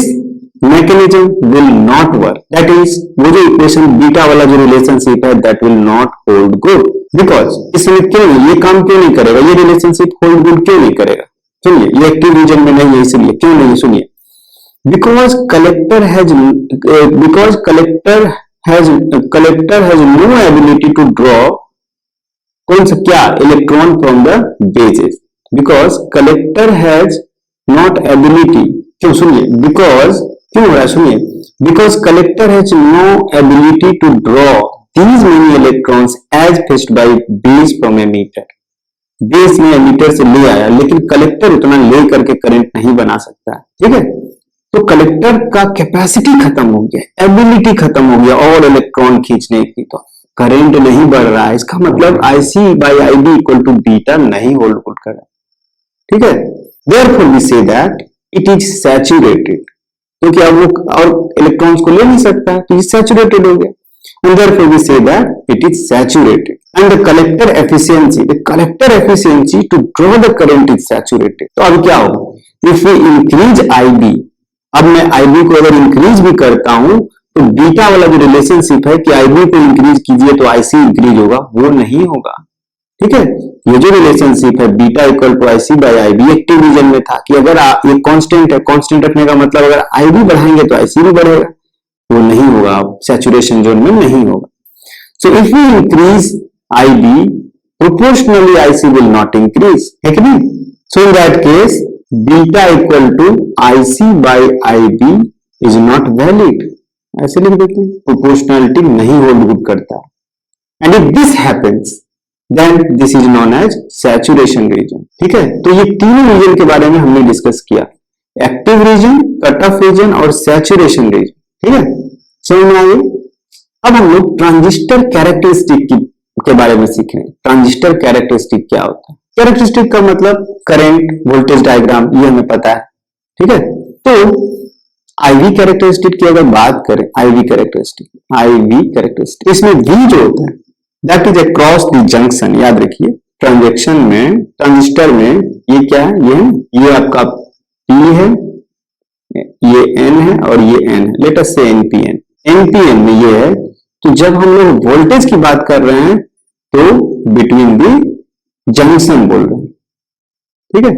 mechanism will not work, that is वो जो equation beta वाला जो relationship है that will not hold good, because इसमें क्यों नहीं, ये काम क्यों नहीं करेगा, ये रिलेशनशिप होल्ड गुड क्यों नहीं करेगा? सुनिए, ये एक्टिव रीजन में नहीं है, इसलिए क्यों नहीं, सुनिए, because collector has no ability to draw कौन सा क्या electron from the bases, because collector has not ability, क्यों सुनिए, बिकॉज क्यों हो रहा है सुनिए, because collector has no ability to draw these many electrons as faced by base from emitter, base ने एमीटर से ले आया लेकिन कलेक्टर उतना ले करके करंट नहीं बना सकता, ठीक है, तो कलेक्टर का कैपेसिटी खत्म हो गया, एबिलिटी खत्म हो गया और इलेक्ट्रॉन खींचने की, तो करंट नहीं बढ़ रहा है, इसका मतलब IC by IB equal to beta नहीं होल्ड कर रहा है, ठीक है, therefore we say that it is saturated, क्योंकि अब वो और इलेक्ट्रॉन्स को ले नहीं सकता है, तो ये सैचुरेटेड हो गया, and therefore we say that it is saturated, and the collector efficiency to draw the current is saturated. तो अब क्या होगा, if we increase IB, अब मैं IB को अगर इंक्रीज भी करता हूं तो बीटा वाला जो रिलेशनशिप है कि IB को इंक्रीज कीजिए तो IC इंक्रीज होगा, वो नहीं होगा, ठीक है, ये जो रिलेशनशिप है beta equal to IC by IB active region में था कि अगर ये कांस्टेंट है, कांस्टेंट रखने का मतलब अगर IB बढ़ाएंगे तो IC भी बढ़ेगा, वो नहीं होगा, सैचुरेशन जोन में नहीं होगा, so if we increase IB proportionally IC will not increase, है कि नहीं, so in that case beta equal to IC by IB is not valid, ऐसे लिख देते हैं, प्रोपोर्शनलिटी नहीं होल्ड करता है, and if this happens then this is known as saturation region, ठीक है, तो ये तीनों रीजन के बारे में हमने डिस्कस किया, active region, cut off region और सैचुरेशन रीजन, ठीक है, समझ में आ गई। अब हम लोग ट्रांजिस्टर कैरेक्टरिस्टिक के बारे में सीख रहे हैं, ट्रांजिस्टर कैरेक्टरिस्टिक क्या होता है, कैरेक्टरिस्टिक का मतलब करंट, वोल्टेज डायग्राम, ये हमें पता है, ठीक है, तो IV कैरेक्टरिस्टिक की अगर बात करें, IV कैरेक्टरिस्टिक इसमें V जो होता है that is across the junction, याद रखिए, ट्रांजैक्शन में, ट्रांजिस्टर में ये क्या है, ये आपका P है, ये N है और ये N है, लेट अस से NPN में ये है, तो जब हम लोग वोल्टेज की बात कर रहे हैं तो बिटवीन दी जंक्शन बोल रहे हैं, ठीक है,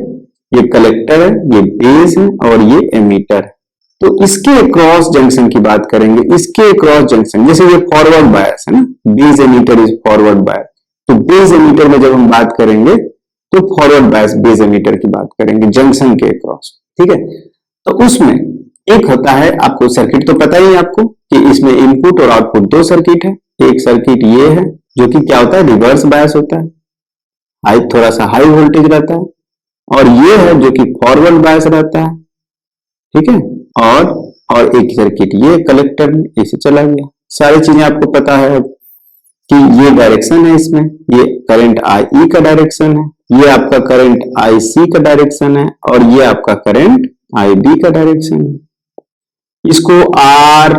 ये कलेक्टर है, ये बेस है और ये एमीटर है, तो इसके क्रॉस जंक्शन की बात करेंगे, इसके क्रॉस जंक्शन, जैसे ये फॉरवर्ड बायस है ना, base emitter is forward bias, तो बेस एमीटर में जब हम बात करेंगे तो फॉरवर्ड बायस बेस एमीटर की बात करेंगे जंक्शन के क्रॉस, ठीक है, तो उसमें एक होता है, आपको सर्किट तो पता ही है आपको कि इसमें इनपुट और आउटपुट दो सर्किट है, एक सर्किट ये है जो कि क्या होता है, रिवर्स बायस होता है, हाई थोड़ा सा हाई वोल्टेज रहता है, और ये है जो कि फॉरवर्ड बायस रहता है, ठीक है, और एक सर्किट ये कलेक्टर में इसे चला गया, सारी चीजें आपको पता है कि ये डायरेक्शन है, इसमें ये करंट IE का डायरेक्शन है, ये आपका करंट IC का डायरेक्शन है और ये आपका करंट IB का डायरेक्शन है, इसको R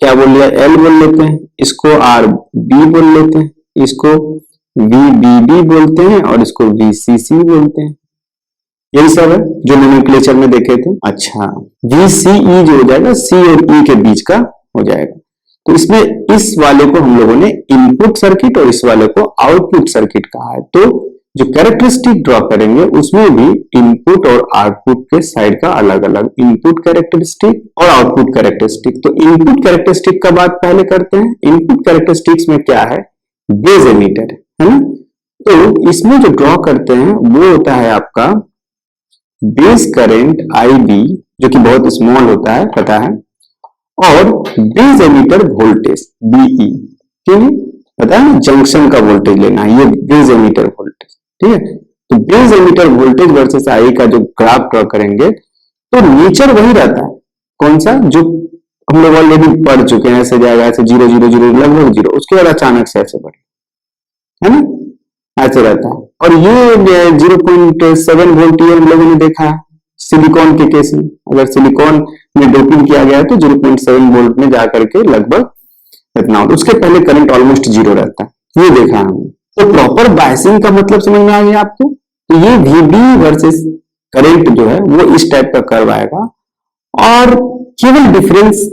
क्या बोल लिया, L बोल लेते हैं, इसको RB बोल लेते हैं, इसको VBB बोलते हैं और इसको VCC बोलते हैं, यही सब है जो नोमेनक्लेचर में देखे थे। अच्छा, VCE जो हो जाएगा C और E के बीच का हो जाएगा, तो इसमें इस वाले को हम लोगों ने इनपुट सर्किट और इस वाले को आउटपुट सर्किट कहा है, तो जो कैरेक्टरिस्टिक ड्रॉ करेंगे उसमें भी इनपुट और आउटपुट के साइड का अलग अलग इनपुट कैरेक्टरिस्टिक और आउटपुट कैरेक्टरिस्टिक। तो इनपुट कैरेक्टरिस्टिक का बात पहले करते हैं। इनपुट कैरेक्टरिस्टिक्स में क्या है, बेस एमीटर है ना, तो इसमें जो ड्रॉ करते हैं वो होता है आपका बेस करंट IB जो कि बहुत स्मॉल होता है पता है, और बेस एमीटर वोल्टेज BE, क्यों नहीं पता है, जंक्शन का वोल्टेज लेना है, ये बेस एमीटर वोल्टेज, ठीक है। तो base emitter voltage versus I का जो ग्राफ ड्रॉ करेंगे तो नेचर वही रहता है, कौन सा, जो हम लोग ऑलरेडी पढ़ चुके हैं, ऐसे जाएगा ऐसे 0 0 0 लगभग 0, उसके बाद अचानक से ऐसे बढ़े, है ना, ऐसे रहता है। और ये 0.7 वोल्ट ये हम लोगों ने देखा है सिलिकॉन के केस में, अगर सिलिकॉन में डोपिंग किया गया है तो 0.7 वोल्ट में जाकर के लगभग इतना, उसके पहले करंट ऑलमोस्ट 0 रहता है, ये देखा हमने। तो प्रॉपर बायसिंग का मतलब समझ में आ गया आपको, तो ये VB वर्सेस करंट जो है वो इस टाइप का कर्व आएगा, और केवल डिफरेंस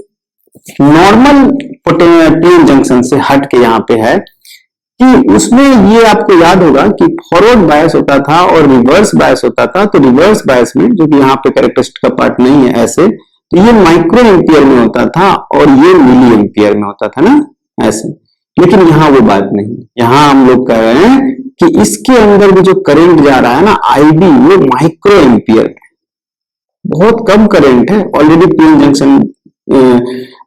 नॉर्मल पीएन जंक्शन से हट के यहाँ पे है कि उसमें ये आपको याद होगा कि फॉरवर्ड बायस होता था और रिवर्स बायस होता था। तो रिवर्स बायस में, जो कि यहाँ पे कैरेक्टरिस्टिक का पार्ट नहीं है ऐसे, तो ये माइक्रो एम्पियर में होता था और ये मिली एम्पियर में होता था ना, ऐसे। लेकिन यहाँ वो बात नहीं, यहाँ हम लोग कह रहे हैं कि इसके अंदर भी जो करंट जा रहा है ना, आईबी, वो माइक्रो एम्पियर में, बहुत कम करंट है। Already PN junction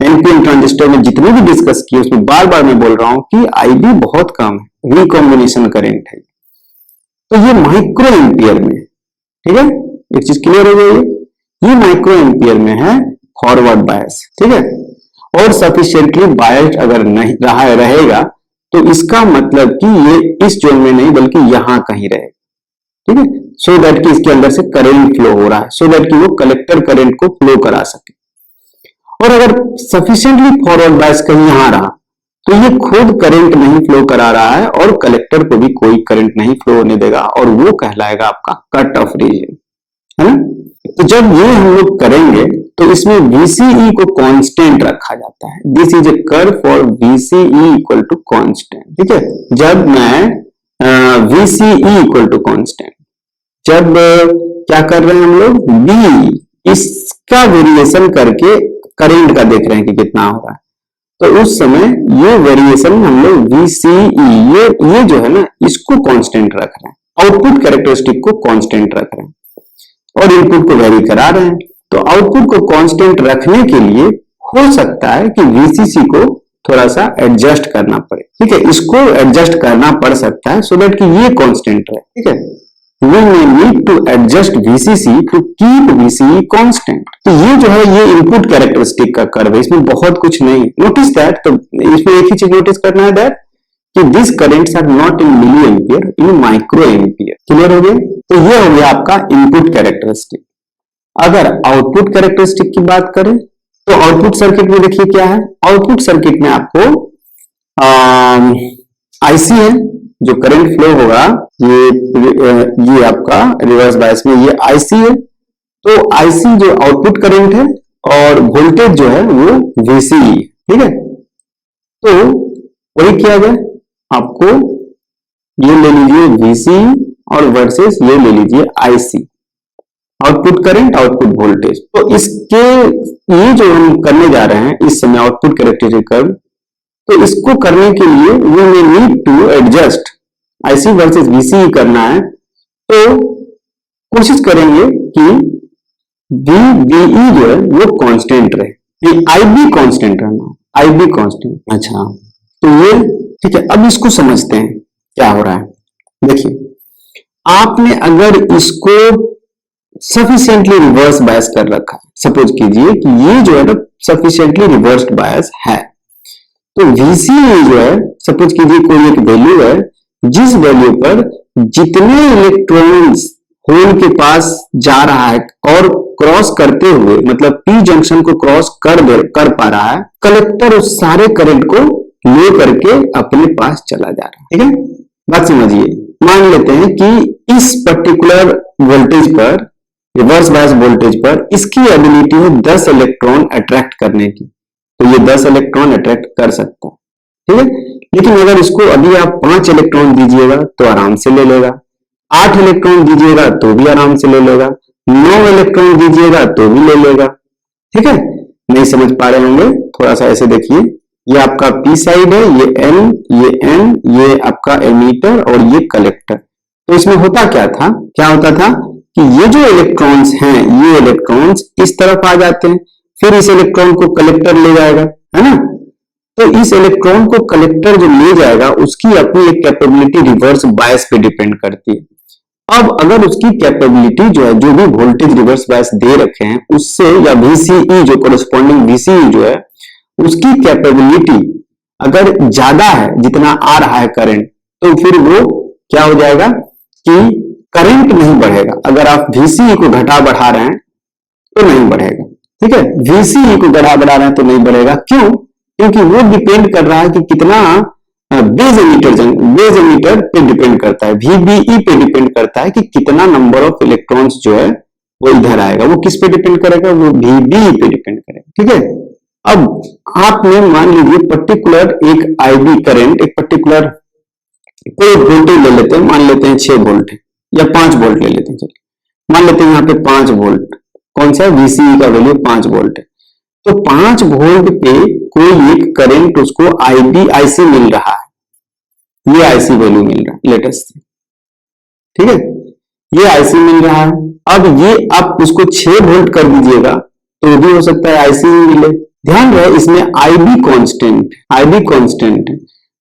NPN transistor में जितने भी डिस्कस किए उसमें बार बार मैं बोल रहा हूं कि आईबी बहुत कम है, रिकॉम्बिनेशन करंट है। तो ये माइक्रो एम्पियर में, ठीक है, एक चीज क्लियर हो गई, ये माइक्रो एम्पियर में है फॉरवर्ड बायस, ठीक है। और सफिशिएंटली बायस्ड अगर नहीं रहेगा तो इसका मतलब कि ये इस जोन में नहीं बल्कि यहां कहीं रहेगा, ठीक है, सो दैट कि इसके अंदर से करंट फ्लो हो रहा है, सो दैट कि वो कलेक्टर करंट को फ्लो करा सके। और अगर सफिशिएंटली फॉरवर्ड बायस कहीं यहां रहा तो ये खुद करंट नहीं फ्लो करा रहा है और कलेक्टर को भी कोई करंट नहीं फ्लो होने देगा, और वो कहलाएगा आपका कट ऑफ रीजन, है ना। तो जब ये हम लोग करेंगे तो इसमें VCE को कांस्टेंट रखा जाता है। This is a curve for VCE equal to constant, ठीक है। जब मैं VCE इक्वल टू कांस्टेंट, जब क्या कर रहे हैं हम लोग, B इसका वेरिएशन करके करंट का देख रहे हैं कि कितना हो रहा है, तो उस समय ये वेरिएशन हम लोग VCE, ये जो है ना, इसको कांस्टेंट रख रहे हैं, आउटपुट कैरेक्टरिस्टिक को कांस्टेंट रख रहे हैं और इनपुट को वेरी करा रहे हैं। तो आउटपुट को कांस्टेंट रखने के लिए हो सकता है कि VCC को थोड़ा सा एडजस्ट करना पड़े, ठीक है, इसको एडजस्ट करना पड़ सकता है सो दैट कि ये कांस्टेंट रहे, ठीक है। We may need to adjust VCC to keep VCE constant। तो ये जो है, ये इनपुट कैरेक्टरिस्टिक का कर्व है, इसमें बहुत कुछ नहीं। नोटिस दैट, तो इसमें एक ही चीज नोटिस करना है, दैट कि this currents are not in milli ampere, in micro ampere. Clear हो गया। तो ये हो गया आपका इनपुट कैरेक्टरिस्टिक। अगर आउटपुट कैरेक्टरिस्टिक की बात करें तो आउटपुट सर्किट में देखिए क्या है। आउटपुट सर्किट में आपको आईसी है, जो करंट फ्लो होगा, ये आपका रिवर्स बायस में ये आईसी है। तो आईसी जो आउटपुट करंट है और वोल्टेज जो है वो VCE, ठीक है। तो वही किया गया, आपको ये ले लीजिए VCE और वर्सेस ये ले लीजिए IC, output current, output voltage. तो इसके ये जो हम करने जा रहे हैं इस समय आउटपुट कैरेक्टरिस्टिक कर्व, तो इसको करने के लिए we may need to adjust IC versus VCE करना है। तो कोशिश करेंगे कि VBE जो है वो कांस्टेंट रहे, IB कांस्टेंट रहना, IB कांस्टेंट। अच्छा, तो ये ठीक है। अब इसको समझते हैं क्या हो रहा है। देखिए, आपने अगर इसको सफिशिएंटली रिवर्स बायस कर रखा है, सपोज कीजिए कि ये जो है ना सफिशिएंटली रिवर्स्ड बायस है, तो VCE जो है, सपोज कीजिए कोई एक वैल्यू है जिस वैल्यू पर जितने इलेक्ट्रॉन्स होल के पास जा रहा है और क्रॉस करते हुए, मतलब P जंक्शन को क्रॉस कर पा रहा है, कलेक्टर उस सारे करंट को ले करके अपने पास चला जा रहा है, ठीक है। बात समझिए, मान लेते हैं कि इस पर्टिकुलर वोल्टेज पर, रिवर्स बायस वोल्टेज पर, इसकी एबिलिटी है 10 इलेक्ट्रॉन अट्रैक्ट करने की, तो ये 10 इलेक्ट्रॉन अट्रैक्ट कर सकता है, ठीक है। लेकिन अगर इसको अभी आप 5 इलेक्ट्रॉन दीजिएगा तो आराम से ले लेगा, 8 इलेक्ट्रॉन दीजिएगा तो भी आराम से ले लेगा, 9 इलेक्ट्रॉन दीजिएगा तो भी ले लेगा, ठीक है। नहीं समझ पा रहे होंगे, थोड़ा सा ऐसे देखिए, ये आपका P साइड है, ये N, ये आपका एमीटर और ये कलेक्टर। तो इसमें होता क्या था, क्या होता था कि ये जो इलेक्ट्रॉन्स हैं, ये इलेक्ट्रॉन्स इस तरफ आ जाते हैं, फिर इस इलेक्ट्रॉन को कलेक्टर ले जाएगा, है ना। तो इस इलेक्ट्रॉन को कलेक्टर जो ले जाएगा उसकी अपनी एक कैपेबिलिटी रिवर्स बायस पे डिपेंड करती है। अब अगर उसकी कैपेबिलिटी जो है, जो भी वोल्टेज रिवर्स बायस दे रखे हैं उससे, या VCE जो कोरेस्पॉन्डिंग VCE जो है, उसकी कैपेबिलिटी अगर ज्यादा है, जितना आ रहा है करंट, तो फिर वो क्या हो जाएगा कि करंट नहीं बढ़ेगा। अगर आप VCE को घटा बढ़ा रहे हैं तो नहीं बढ़ेगा, ठीक है। VCE को घटा बढ़ा रहे हैं तो नहीं बढ़ेगा, क्यों? क्योंकि वो डिपेंड कर रहा है कि कितना बेज एमिटर पे डिपेंड करता है, VBE पे डिपेंड करता है कि कितना नंबर ऑफ इलेक्ट्रॉन्स जो है वो इधर आएगा। वो किस पे डिपेंड करेगा? वो VB पे डिपेंड करेगा। ठीक है, अब आपने मान लीजिए पर्टिकुलर एक आईबी करंट, एक पर्टिकुलर कोई वोल्टेज ले लेते हैं, मान लेते हैं 6 वोल्ट या 5 वोल्ट ले लेते हैं। चलिए मान लेते हैं यहाँ पे 5 वोल्ट, कौन सा VCE का वैल्यू 5 वोल्ट है। तो 5 वोल्ट पे कोई एक करंट उसको IC मिल रहा है, ये IC वैल्यू मिल रहा है लेटेस्ट। ठीक है, ये IC मिल रहा है। अब ये आप उसको 6 वोल्ट कर दीजिएगा तो भी हो सकता है IC ही मिले। ध्यान रहे इसमें IB कांस्टेंट है,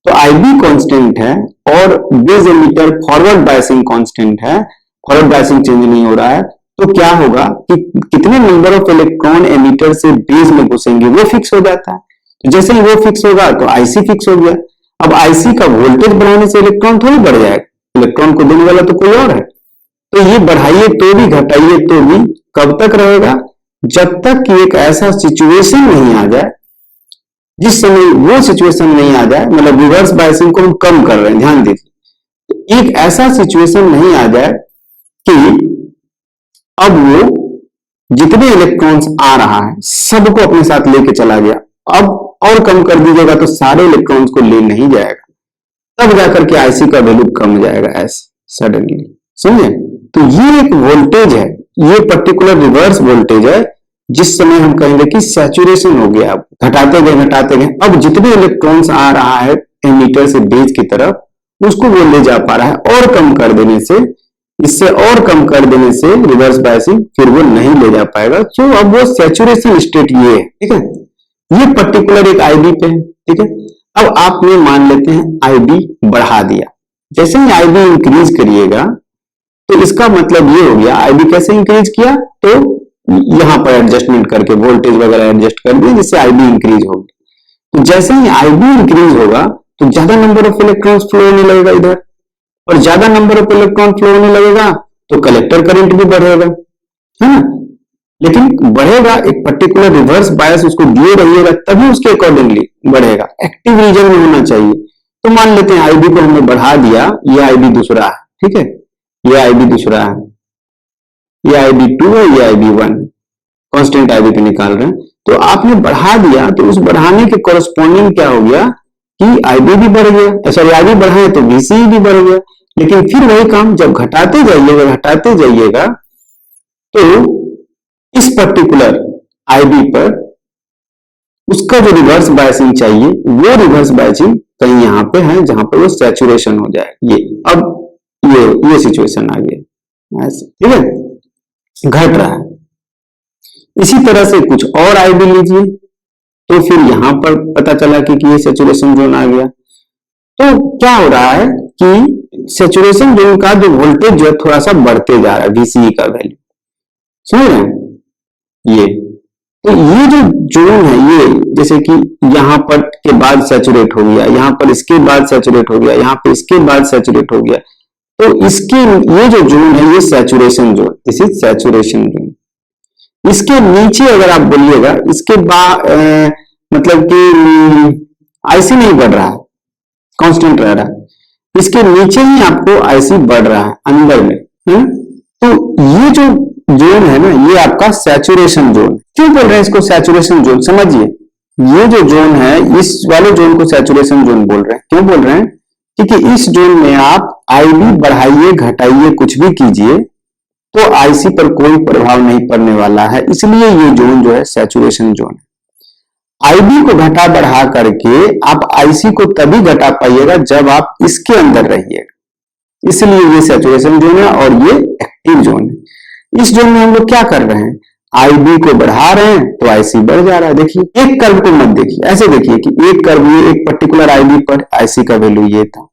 तो IB कांस्टेंट है और base emitter forward biasing constant है, फॉरवर्ड बायसिंग चेंज नहीं हो रहा है। तो क्या होगा कि कितने नंबर ऑफ इलेक्ट्रॉन एमीटर से बेस में घुसेंगे वो फिक्स हो जाता है। तो जैसे ही वो फिक्स होगा तो IC फिक्स हो गया। अब IC का वोल्टेज बढ़ाने से इलेक्ट्रॉन थोड़ी बढ़ जाएगा, इलेक्ट्रॉन को देने वाला तो कोई और है। तो ये बढ़ाइए तो भी घटाइए तो भी कब तक रहेगा? जब तक कि एक ऐसा सिचुएशन नहीं आ जाए, जिस समय वो सिचुएशन नहीं आ जाए, मतलब रिवर्स बायसिंग को हम कम कर रहे हैं, ध्यान दीजिए, एक ऐसा सिचुएशन नहीं आ जाए कि अब वो जितने इलेक्ट्रॉन्स आ रहा है सबको अपने साथ लेके चला गया। अब और कम कर दीजिएगा तो सारे इलेक्ट्रॉन्स को ले नहीं जाएगा, तब जाकर के IC का वैल्यू कम जाएगा ऐसे सडनली। समझे? तो ये एक वोल्टेज है, ये पर्टिकुलर रिवर्स वोल्टेज है, जिस समय हम कहेंगे कि सैचुरेशन हो गया। अब घटाते गए, अब जितने इलेक्ट्रॉन्स आ रहा है एमीटर से बेस की तरफ, उसको वो ले जा पा रहा है। और कम कर देने से, इससे और कम कर देने से रिवर्स बायसिंग फिर वो नहीं ले जा पाएगा। तो अब वो सैचुरेशन स्टेट ये है। ठीक है, ये पर्टिकुलर एक IB पे है। ठीक है, अब आपने मान लेते हैं IB बढ़ा दिया। जैसे ही IB इंक्रीज करिएगा तो इसका मतलब ये हो गया, IB कैसे इंक्रीज किया? तो यहां पर एडजस्टमेंट करके वोल्टेज वगैरह एडजस्ट कर दिया जिससे IB इंक्रीज होगी। तो जैसे ही IB इंक्रीज होगा तो ज्यादा नंबर ऑफ इलेक्ट्रॉन्स फ्लो होने लगेगा इधर, और ज्यादा नंबर ऑफ इलेक्ट्रॉन फ्लो होने लगेगा तो कलेक्टर करंट भी बढ़ेगा, है ना। लेकिन बढ़ेगा, एक पर्टिकुलर रिवर्स बायस उसको दिए रहिएगा तभी उसके अकॉर्डिंगली बढ़ेगा। एक्टिव रीजन में होना चाहिए। तो मान लेते हैं IB को हमने बढ़ा दिया, ये IB दूसरा है। ठीक है, ये IB दूसरा है, ये IB2 है, ये IB1, कांस्टेंट IB पे निकाल रहे हैं। तो आपने बढ़ा दिया तो उस बढ़ाने के कॉरस्पॉन्डिंग क्या हो गया कि IB भी बढ़ गया, सॉरी IB बढ़ाए तो VCE भी बढ़ गया। लेकिन फिर वही काम जब घटाते जाइएगा तो इस पर्टिकुलर IB पर उसका जो रिवर्स बायसिंग चाहिए वो रिवर्स बायसिंग कहीं यहां पे है जहां पर वो सैचुरेशन हो जाए। ये अब ये सिचुएशन आ गया ऐसे। ठीक है, घट रहा है। इसी तरह से कुछ और IB लीजिए तो फिर यहां पर पता चला कि ये सैचुरेशन जोन आ गया। तो क्या हो रहा है कि सैचुरेशन जोन का जो वोल्टेज जो है थोड़ा सा बढ़ते जा रहा है, VCE का वैल्यू, समझ रहे हैं ये। तो ये जो जोन है, ये जैसे कि यहां पर के बाद सैचुरेट हो गया, यहां पर इसके बाद सैचुरेट हो गया, यहां पे इसके बाद सैचुरेट हो गया, तो इसके ये जो जोन है ये saturation zone, this is saturation zone. इसके नीचे अगर आप बोलिएगा, इसके बाद मतलब कि IC नहीं बढ़ रहा है, कांस्टेंट रह रहा है, इसके नीचे ही आपको IC बढ़ रहा है अंदर में, है? तो ये जो जोन है ना, ये आपका सैचुरेशन जोन। क्यों बोल रहे हैं इसको सैचुरेशन जोन? समझिए, ये जो जोन है इस वाले जोन को सैचुरेशन जोन बोल रहे हैं। क्यों बोल रहे हैं? क्योंकि इस जोन में आप IB बढ़ाइए घटाइए कुछ भी कीजिए तो IC पर कोई प्रभाव नहीं पड़ने वाला है, इसलिए ये जोन जो है सैचुरेशन जोन है। IB को घटा बढ़ा करके आप IC को तभी घटा पाइएगा जब आप इसके अंदर रहिएगा, इसलिए ये सैचुरेशन जोन है और ये एक्टिव जोन है। इस जोन में हम लोग क्या कर रहे हैं, IB को बढ़ा रहे हैं तो IC बढ़ जा रहा है। देखिए, एक कर्व को मत देखिए, ऐसे देखिए कि एक कर्व, ये एक पर्टिकुलर IB पर IC का वैल्यू ये था,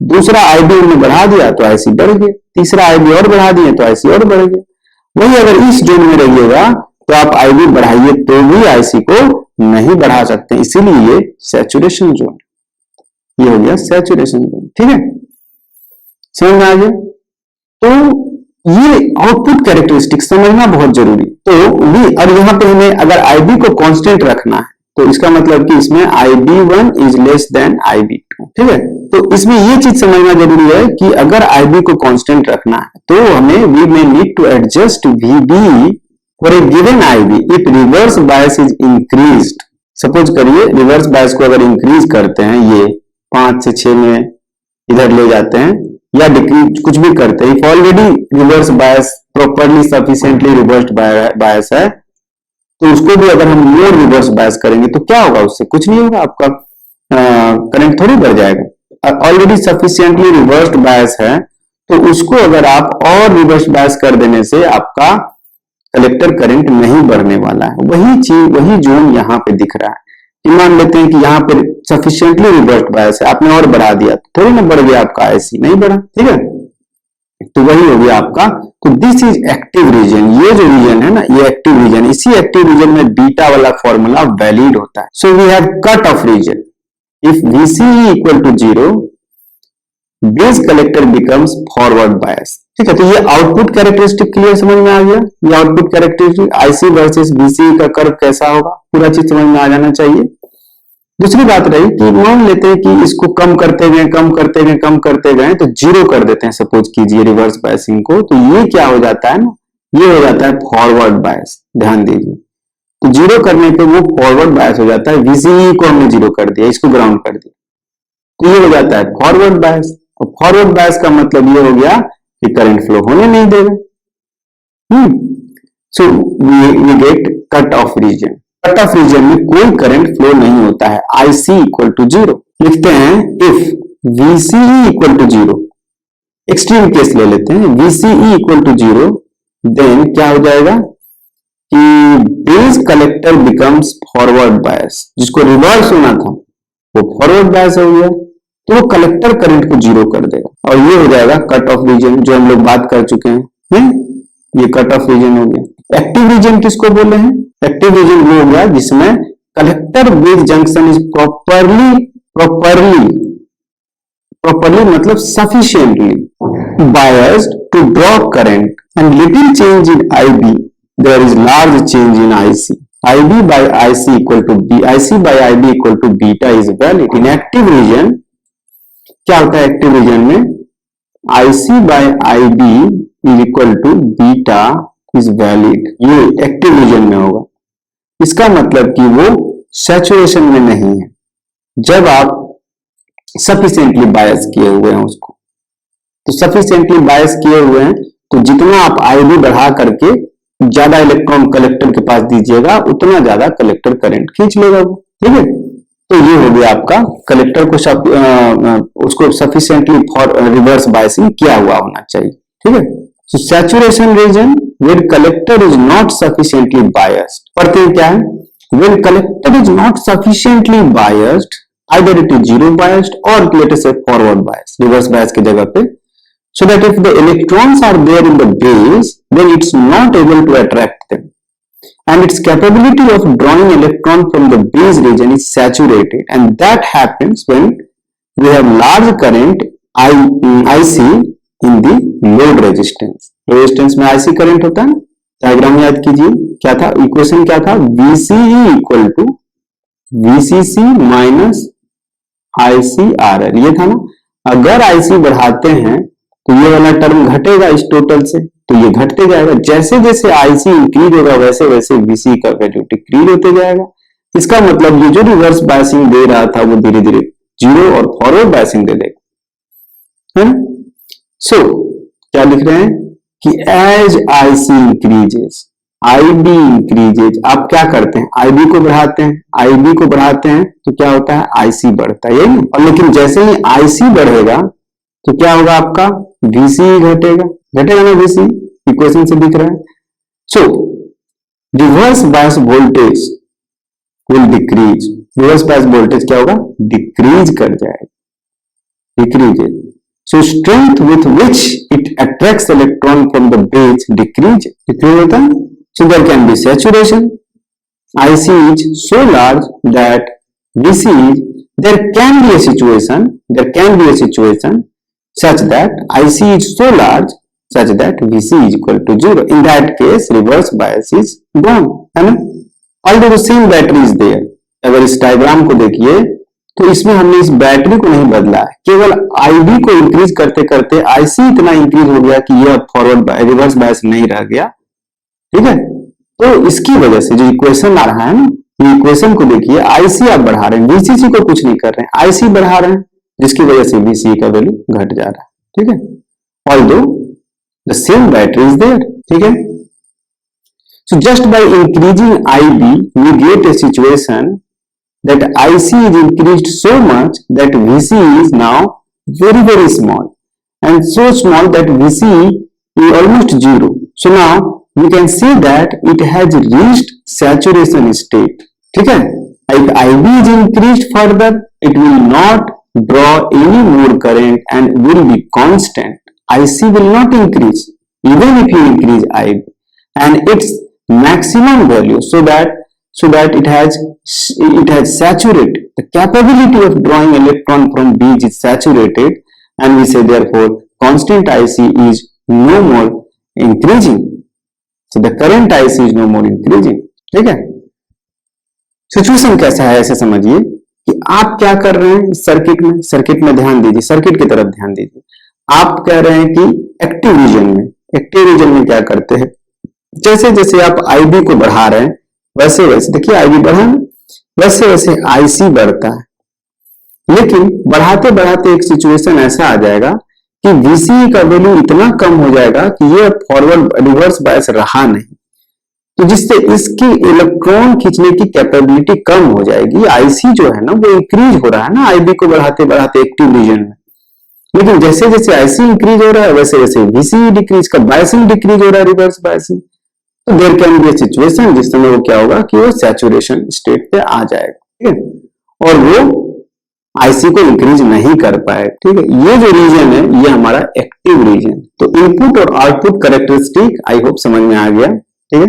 दूसरा IB हमने बढ़ा दिया तो IC बढ़ गया, तीसरा IB और बढ़ा दिए तो IC और बढ़ गया। वही अगर इस जोन में रहिएगा तो आप IB बढ़ाइए तो भी IC को नहीं बढ़ा सकते, इसीलिए ये सैचुरेशन जोन, ये हो गया सैचुरेशन जोन। ठीक है, समझ में आ गया? तो ये आउटपुट कैरेक्टरिस्टिक समझना बहुत जरूरी। तो भी, और यहां पे हमें अगर IB को कांस्टेंट रखना है तो इसका मतलब कि इसमें IB1 is less than IB2, ठीक है। तो इसमें ये चीज समझना जरूरी है कि अगर IB को कांस्टेंट रखना है तो हमें we may need to adjust VB for a given IB if reverse bias is increased. Suppose करिए रिवर्स बायस को अगर इंक्रीज करते हैं, ये 5 से 6 में इधर ले जाते हैं या डिक्रीज कुछ भी करते हैं, if already reverse bias properly sufficiently reversed bias है, तो उसको भी अगर हम मोर रिवर्स बायस करेंगे तो क्या होगा, उससे कुछ नहीं होगा, आपका करंट थोड़ी बढ़ जाएगा। ऑलरेडी सफिशिएंटली रिवर्स्ड बायस है तो उसको अगर आप और रिवर्स बायस कर देने से आपका कलेक्टर करंट नहीं बढ़ने वाला है। वही चीज, वही जोन यहाँ पे दिख रहा है कि मान लेते हैं कि यहाँ पे सफिशिएंटली रिवर्स्ड बायस है, आपने और बढ़ा दिया तो थोड़ी ना बढ़ गया आपका IC, नहीं बढ़ा, ठीक है। तो वही हो गया आपका। तो दिस इज एक्टिव रीजन, ये जो रीजन है ना, ये एक्टिव रीजन, इसी एक्टिव रीजन में बीटा वाला फॉर्मूला वैलिड होता है। So we have cut off region, if VC equal to 0 base collector becomes forward bias, ठीक है। तो ये आउटपुट कैरेक्टरिस्टिक क्लियर समझ में आ गया। ये output characteristic IC versus VC का कर्व कैसा होगा, पूरा चीज समझ में आ जाना चाहिए। दूसरी बात रही कि मान लेते हैं कि इसको कम करते गए तो 0 कर देते हैं, सपोज कीजिए रिवर्स बायसिंग को, तो ये क्या हो जाता है ना, ये हो जाता है फॉरवर्ड बायस। ध्यान दीजिए, तो 0 करने पे वो फॉरवर्ड बायस हो जाता है। VCE को हमने 0 कर दिया, इसको ग्राउंड कर दिया, तो ये हो जाता है फॉरवर्ड बायस। और फॉरवर्ड बायस का मतलब ये हो गया कि करंट फ्लो होने नहीं देगा। So we get cut off region. Cut off region में कोई करंट फ्लो नहीं होता है। IC इक्वल टू 0 लिखते हैं। If VCE equal to 0, extreme case ले लेते हैं, VCE इक्वल टू 0, देन क्या हो जाएगा कि बेस कलेक्टर बिकम्स फॉरवर्ड बायस। जिसको रिवर्स होना था वो फॉरवर्ड बायस हो गया, तो वो कलेक्टर करंट को 0 कर देगा और ये हो जाएगा कट ऑफ रीजन, जो हम लोग बात कर चुके हैं। ये कट ऑफ रीजन हो गया। एक्टिव रीजन किसको बोले हैं? एक्टिव रीजन वो हो गया जिसमें collector base junction is properly मतलब sufficiently biased to draw current and little change in IB, there is large change in IC. IB by IC equal to B, IC by IB equal to beta is valid. In active region क्या होता है? Active region में IC by IB is equal to beta is valid. ये active region में होगा। इसका मतलब कि वो सैचुरेशन में नहीं है जब आप सफिशिएंटली बायस किए हुए हैं उसको। तो सफिशिएंटली बायस किए हुए हैं तो जितना आप IB बढ़ा करके ज्यादा इलेक्ट्रॉन कलेक्टर के पास दीजिएगा उतना ज्यादा कलेक्टर करंट खींच लेगा वो, ठीक है। तो ये हो गया आपका कलेक्टर को उसको सफिशिएंटली फॉर रिवर्स बायसिंग किया हुआ होना चाहिए, ठीक है। So saturation region when collector is not sufficiently biased, पढ़ते हैं क्या है? When collector is not sufficiently biased, either it is zero biased or let us say forward bias, reverse bias की जगह पे, so that if the electrons are there in the base, then it's not able to attract them, and its capability of drawing electron from the base region is saturated, and that happens when we have large current IC in the load resistance. Resistance में IC current होता है। Diagram याद कीजिए, क्या था equation, क्या था? VCE equal to VCC minus ICRL, ये था ना। अगर IC बढ़ाते हैं तो ये वाला टर्म घटेगा इस टोटल से, तो ये घटते जाएगा। जैसे जैसे IC इंक्रीज होगा वैसे वैसे VC का वैल्यू डिक्रीज होते जाएगा। इसका मतलब ये जो रिवर्स बायसिंग दे रहा था वो धीरे धीरे 0 और फॉरवर्ड बायसिंग दे देगा, है। सो क्या लिख रहे हैं कि as IC increases IB increases. आप क्या करते हैं? IB को बढ़ाते हैं, IB को बढ़ाते हैं तो क्या होता है? IC बढ़ता है, यही। और लेकिन जैसे ही IC बढ़ेगा तो क्या होगा? आपका VC घटेगा, घटेगा ना VC, इक्वेशन से दिख रहा है। सो reverse bias voltage will decrease. Reverse bias voltage क्या होगा? डिक्रीज कर जाएगा, decrease. So strength with which it attracts electron from the base decreases. Decrease होता है। So there can be saturation. IC is so large that VC is, there can be a situation such that IC is so large such that VC is equal to 0. In that case, reverse bias is gone. है ना? Although the same battery is there, अगर इस diagram को देखिए तो इसमें हमने इस बैटरी को नहीं बदला है, केवल आईबी को इंक्रीज करते करते आईसी इतना इंक्रीज हो गया कि यह फॉरवर्ड रिवर्स बायस नहीं रह गया। ठीक है, तो इसकी वजह से जो इक्वेशन आ रहा है ना, ये इक्वेशन को देखिए, आईसी आप बढ़ा रहे हैं, वीसीसी को कुछ नहीं कर रहे हैं, आईसी बढ़ा रहे हैं, जिसकी वजह से वीसीई का वैल्यू घट जा रहा है। ठीक है, although the same battery is there. ठीक है, so just by increasing IB we get a situation that IC is increased so much that VC is now very small, and so small that VC is almost zero. So now we can say that it has reached saturation state. ठीक है, if IB is increased further, it will not draw any more current and will be constant. IC will not increase even if you increase IB, and its maximum value so that it has saturated. The capability of drawing electron from beads is saturated, and we say therefore constant IC is no more increasing. So the current IC is no more increasing. ठीक है, situation कैसा है ऐसे समझिए कि आप क्या कर रहे हैं सर्किट में ध्यान दीजिए, सर्किट की तरफ ध्यान दीजिए। आप कह रहे हैं कि एक्टिव रीजन में क्या करते हैं, जैसे जैसे आप आईबी को बढ़ा रहे हैं वैसे वैसे देखिए आईबी बढ़ा, वैसे वैसे आईसी बढ़ता है। लेकिन बढ़ाते बढ़ाते एक सिचुएशन ऐसा आ जाएगा कि वीसी का वैल्यू इतना कम हो जाएगा कि ये फॉरवर्ड रिवर्स बायस रहा नहीं, तो जिससे इसकी इलेक्ट्रॉन खींचने की कैपेबिलिटी कम हो जाएगी। आईसी जो है ना वो इंक्रीज हो रहा है ना आईबी को बढ़ाते बढ़ाते एक्टिव रीजन में, लेकिन जैसे जैसे आईसी इंक्रीज हो रहा है वैसे वैसे वीसी डिक्रीज का बायसिंग डिक्रीज हो रहा है, रिवर्स बायसिंग। तो देयर कैन बी सिचुएशन जिस समय वो क्या होगा कि वो सैचुरेशन स्टेट पे आ जाएगा। ठीक है, और वो आईसी को इंक्रीज नहीं कर पाए। ठीक है, ये जो रीजन है ये हमारा एक्टिव रीजन। तो इनपुट और आउटपुट कैरेक्टरिस्टिक आई होप समझ में आ गया। ठीक है।